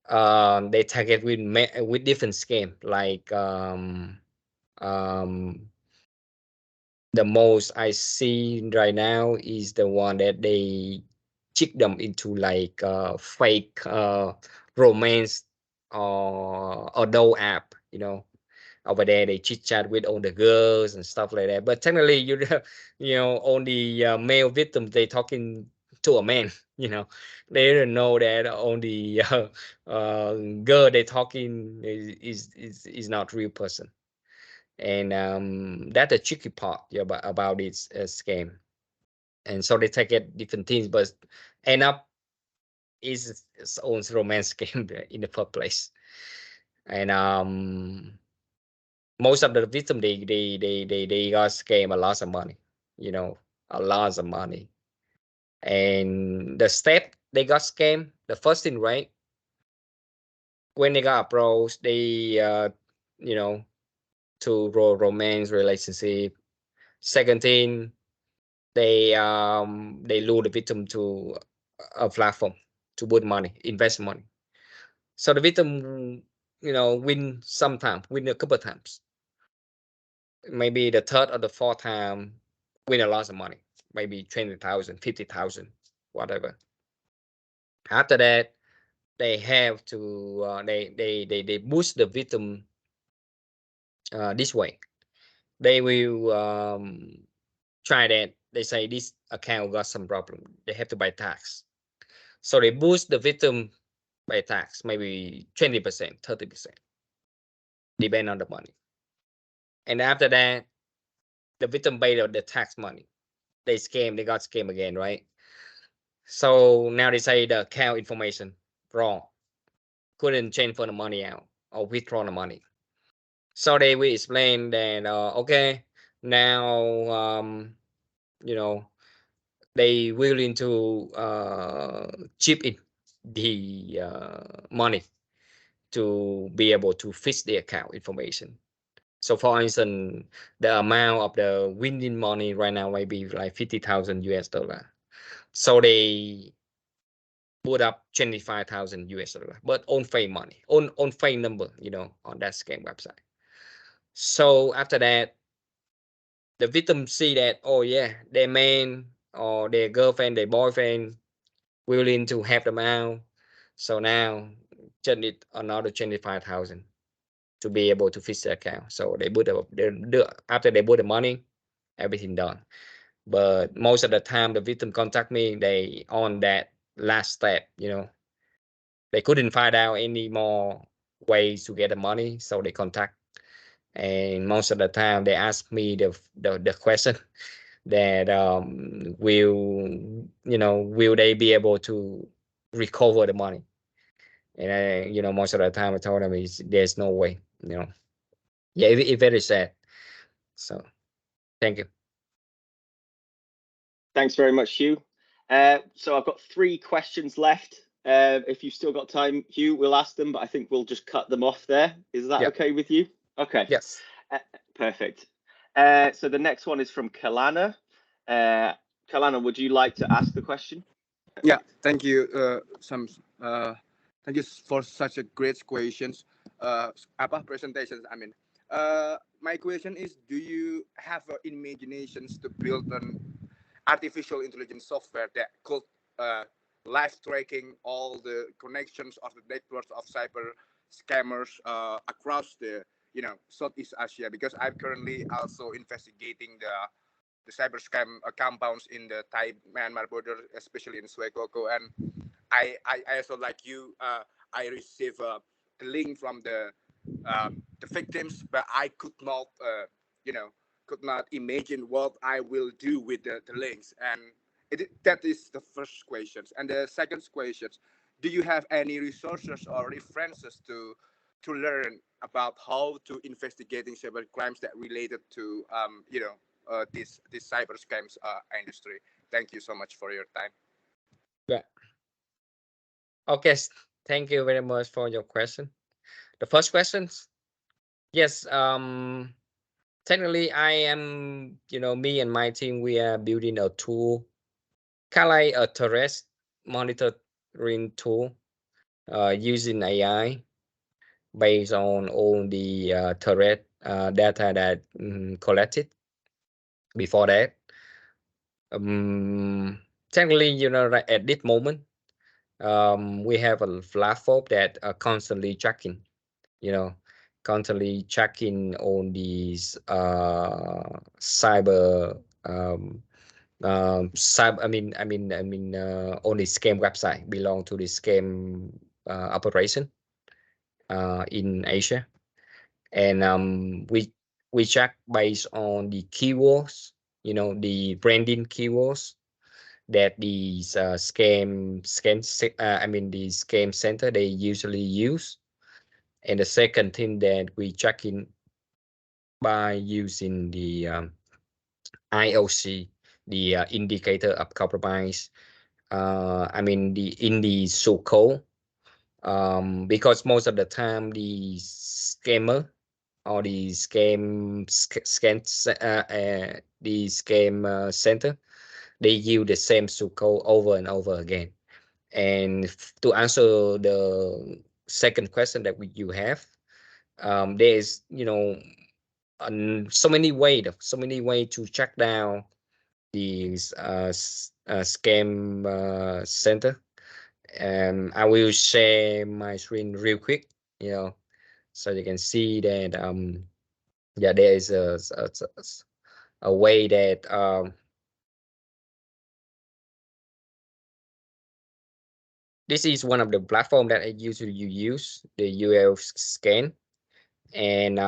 they target with different scheme like the most I see right now is the one that they trick them into like fake romance or adult app, you know. Over there they chit chat with all the girls and stuff like that, but technically you know, only male victims they talking to a man, you know. They don't know that only girl they talking is not real person. And that's the tricky part, yeah, about this scam. And so they take it different things, but end up is its own romance scam in the first place. And most of the victim they got scam a lot of money, you know, a lot of money. And the step they got scam, the first thing, right, when they got approached, they you know, to romance relationship. Second thing, they lure the victim to a platform to put money, invest money. So the victim, you know, win a couple of times. Maybe the third or the fourth time, win a lot of money, maybe 20,000, 50,000, whatever. After that, they have to they boost the victim this way. They will try that. They say this account got some problem. They have to buy tax. So they boost the victim by tax, maybe 20%, 30%, depend on the money. And after that, the victim paid the tax money. They got scammed again, right? So now they say the account information wrong. Couldn't transfer the money out or withdraw the money. So they will explain that, okay, now, you know, they willing to chip in the money to be able to fix the account information. So for instance, the amount of the winning money right now might be like 50,000 US dollar. So they put up 25,000 US dollar, but on fake money, on fake number, you know, on that scam website. So after that, the victim see that, oh yeah, their man or their girlfriend, their boyfriend willing to help them out. So now just need another 25,000 to be able to fix the account. So they put after they put the money, everything done. But most of the time the victim contact me, they on that last step, you know, they couldn't find out any more ways to get the money, so they contact. And most of the time they ask me the question that will they be able to recover the money? And you know, most of the time I told them there's no way, you know. Yeah, it's very sad. So thank you. Thanks very much, Hieu. So I've got 3 questions left. If you've still got time, Hieu, we'll ask them, but I think we'll just cut them off there. Is that okay with you? Okay. Yes. Perfect. So the next one is from Kalana. Kalana, would you like to ask the question? Yeah, thank you. Thank you for such a great questions. Presentations. I mean, my question is: do you have imaginations to build an artificial intelligence software that could live tracking all the connections of the networks of cyber scammers across the Southeast Asia? Because I'm currently also investigating the cyber scam compounds in the Thai Myanmar border, especially in Suekoko. And I also like you. I received the link from the victims, but I could not, could not imagine what I will do with the links. And that is the first questions. And the second questions: do you have any resources or references to learn about how to investigating cyber crimes that related to this cyber scams industry? Thank you so much for your time. Yeah. Okay. Thank you very much for your question. The first questions. Yes. Technically, I am. Me and my team, we are building a tool, kind of like a terrestrial monitoring tool, using AI based on all the threat data that collected before that. Technically, right at this moment, we have a platform that are constantly checking, on these cyber cyber. On the scam website belong to the scam operation in Asia, and we check based on the keywords, the branding keywords that these the scam center they usually use. And the second thing that we check in by using the IOC, the indicator of compromise. In the so-called, because most of the time the scammer or the scam center, they use the same so-called over and over again. And to answer the second question that you have, there is so many ways to track down these scam center. I will share my screen real quick, so you can see that there is a way that this is one of the platform that I usually use, the UL scan. And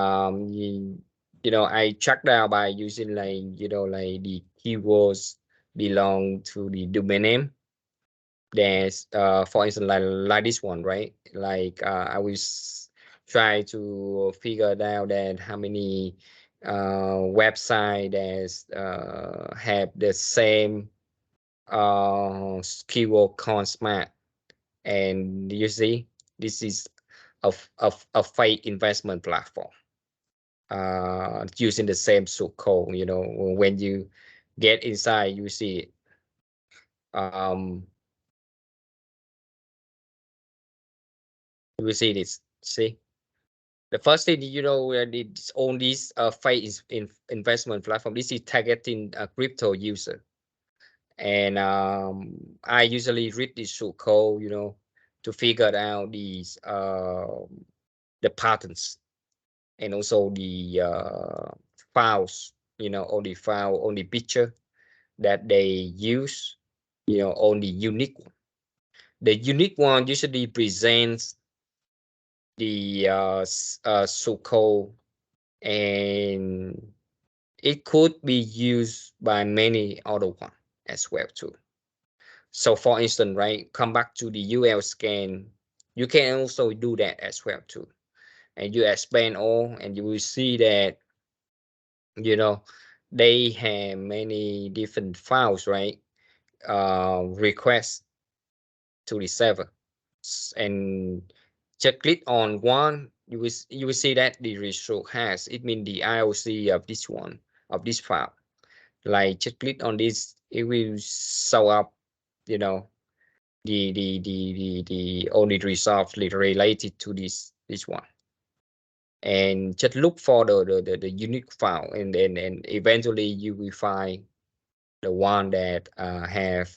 I track down by using like the keywords belong to the domain name. There's for instance like this one, right? Like I will try to figure out that how many website that have the same keyword concept. And you see, this is a fake investment platform using the same so-called. When you get inside, you see it. You will see this. See, the first thing it's on this fake investment platform. This is targeting a crypto user, and I usually read this so-called, to figure out these the patterns, and also the files, on the file, on the picture that they use, on the unique one. The unique one usually presents the so-called, and it could be used by many other one as well too. So for instance, right, come back to the UL scan, you can also do that as well too. And you expand all, and you will see that they have many different files, right? Requests to the server, and just click on one, you will see that the result has, it means the IOC of this one, of this file. Like just click on this, it will show up the only results related to this one, and just look for the unique file, and eventually you will find the one that have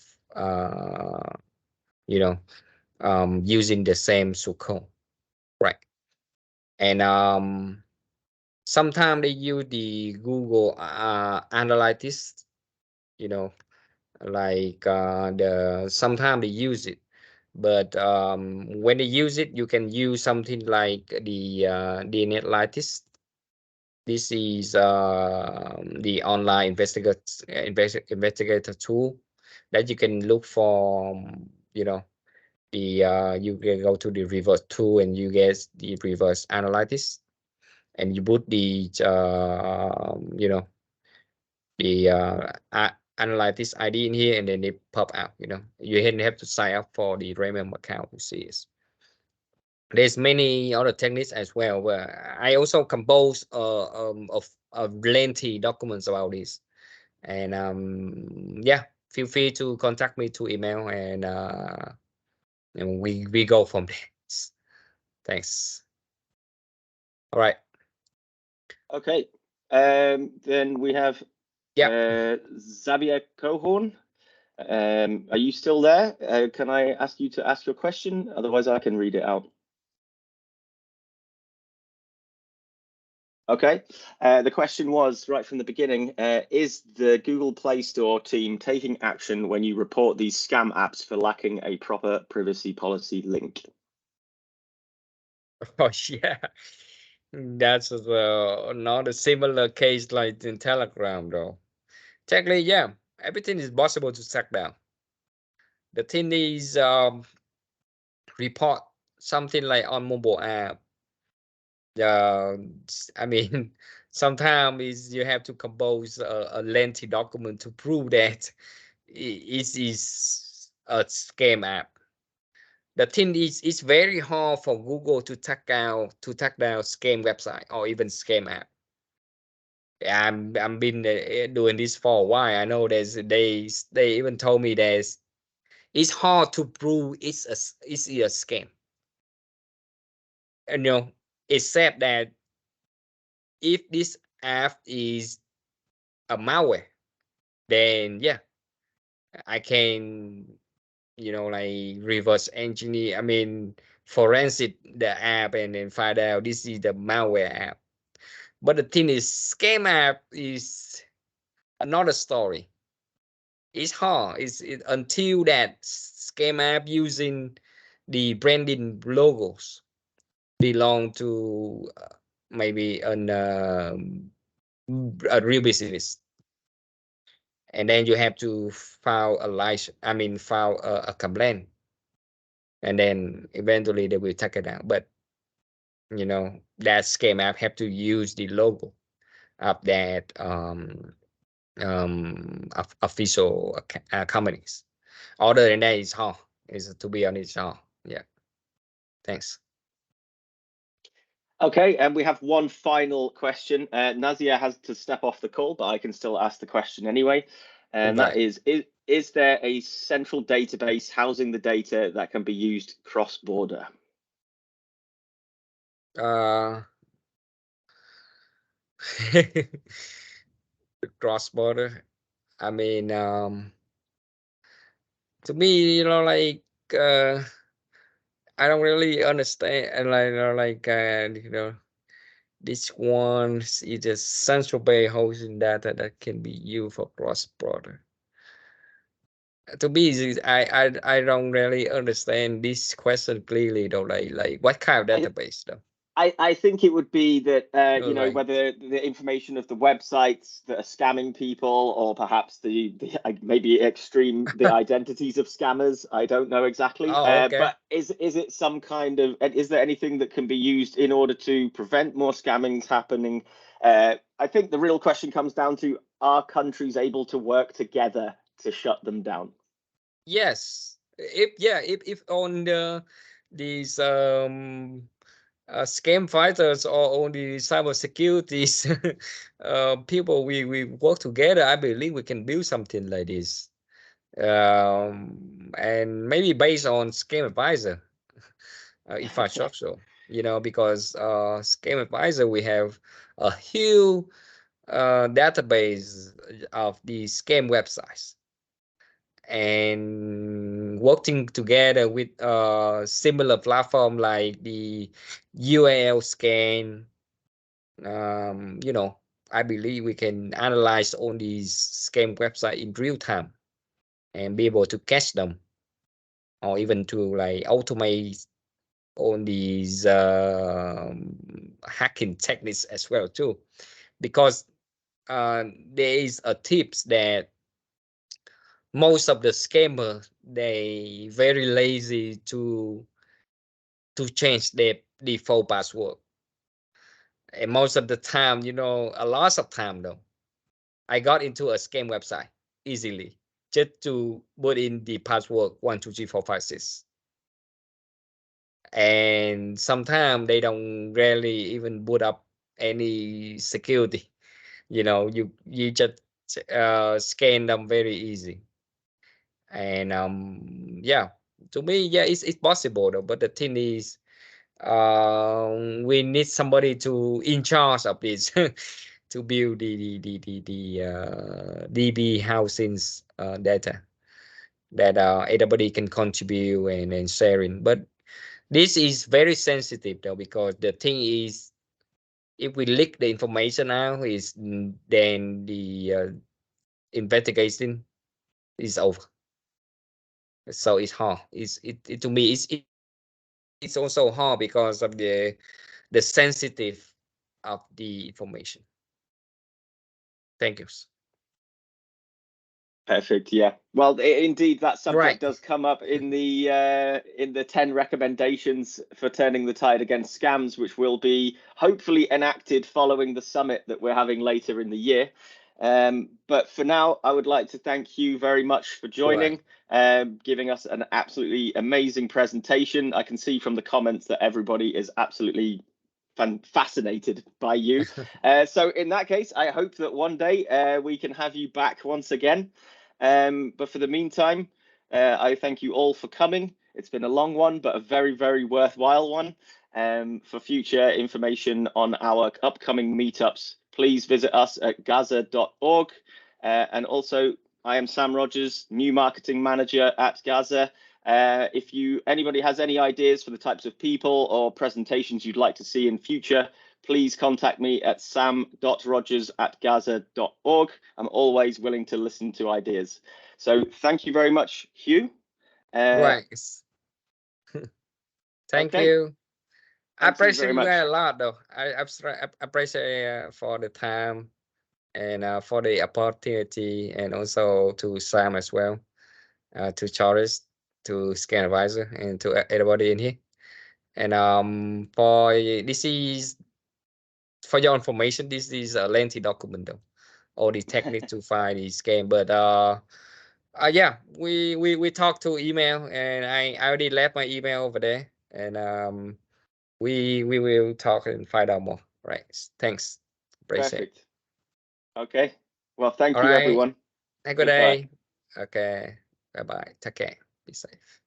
you know using the same source code, right? And sometimes they use the Google Analytics, you know, like sometimes they use it, but when they use it, you can use something like the Analytics. This is the online investigator tool that you can look for, you know, you can go to the reverse tool and you get the reverse analytics, and you put the you know, the analytics ID in here, and then they pop out. You know, you have to sign up for the premium account to see it. There's many other techniques as well, where I also compose of lengthy documents about this, and yeah, feel free to contact me to email, and we go from there. Thanks. All right. Okay. Then we have Xavier Cohorn. Are you still there? Can I ask you to ask your question? Otherwise, I can read it out. Okay. The question was right from the beginning, is the Google Play Store team taking action when you report these scam apps for lacking a proper privacy policy link? Oh, yeah. That's not a similar case like in Telegram, though. Technically, yeah, everything is possible to track down. The thing is, report something like on mobile app. I mean, sometimes you have to compose a lengthy document to prove that it is a scam app. The thing is, it's very hard for Google to track down scam website or even scam app. I'm been doing this for a while. I know they even told me it's hard to prove it's a scam. And except that if this app is a malware, then yeah, I can like reverse engineer. I mean, forensic the app and then find out this is the malware app. But the thing is, scam app is another story. It's hard. Until that scam app using the branding logos belong to maybe a real business, and then you have to file a complaint, and then eventually they will take it down. But that scam app have to use the logo of that official companies. Other than that, it's hard. To be honest, hard. Yeah. Thanks. Okay, and we have one final question. Nazia has to step off the call, but I can still ask the question anyway. And that is there a central database housing the data that can be used cross-border? Cross-border. I mean, to me, I don't really understand, and this one is a central base hosting data that can be used for cross-border. To me, I don't really understand this question clearly, though. Like what kind of database, though? I think it would be that whether the information of the websites that are scamming people, or perhaps the maybe extreme the identities of scammers. I don't know exactly. Okay. But is it some kind of, is there anything that can be used in order to prevent more scammings happening? I think the real question comes down to, are countries able to work together to shut them down? Yes. If on these scam fighters or on the cybersecurity people, we work together, I believe we can build something like this. and maybe based on Scam Advisor infrastructure, because Scam Advisor, we have a huge database of the scam websites, and working together with similar platform like the URL scan. I believe we can analyze all these scam websites in real time and be able to catch them, or even to like automate all these hacking techniques as well too, because there is a tips that most of the scammer, they very lazy to change their default password, and most of the time, a lot of time though, I got into a scam website easily just to put in the password 123456, and sometimes they don't really even put up any security. You just scan them very easy, and yeah, to me, yeah, it's possible though, but the thing is, we need somebody to in charge of this to build the DB housings data that everybody can contribute and sharing. But this is very sensitive though, because the thing is, if we leak the information out, then the investigation is over. So it's hard. To me, it's also hard because of the sensitive of the information. Thank you. Perfect. Yeah. Well, indeed, that subject Right. does come up in the 10 recommendations for turning the tide against scams, which will be hopefully enacted following the summit that we're having later in the year. But for now, I would like to thank you very much for joining, giving us an absolutely amazing presentation. I can see from the comments that everybody is absolutely fascinated by you. So in that case, I hope that one day we can have you back once again. But for the meantime, I thank you all for coming. It's been a long one, but a very, very worthwhile one. For future information on our upcoming meetups, please visit us at gasa.org. And also, I am Sam Rogers, new marketing manager at GASA. If anybody has any ideas for the types of people or presentations you'd like to see in future, please contact me at sam.rogers@gasa.org. I'm always willing to listen to ideas. So thank you very much, Hieu. Right. Thank you. I appreciate you a lot, though. I appreciate for the time and for the opportunity, and also to Sam as well, to Jorij, to Scam Advisor, and to everybody in here. And for your information, this is a lengthy document though, all the technique to find the scam. But yeah, we talked to email, and I already left my email over there, and we will talk and find out more. Right. Thanks. Perfect. Okay. Well, thank All you, right. everyone. Have a good Goodbye. day. Okay. Bye bye. Take care. Be safe.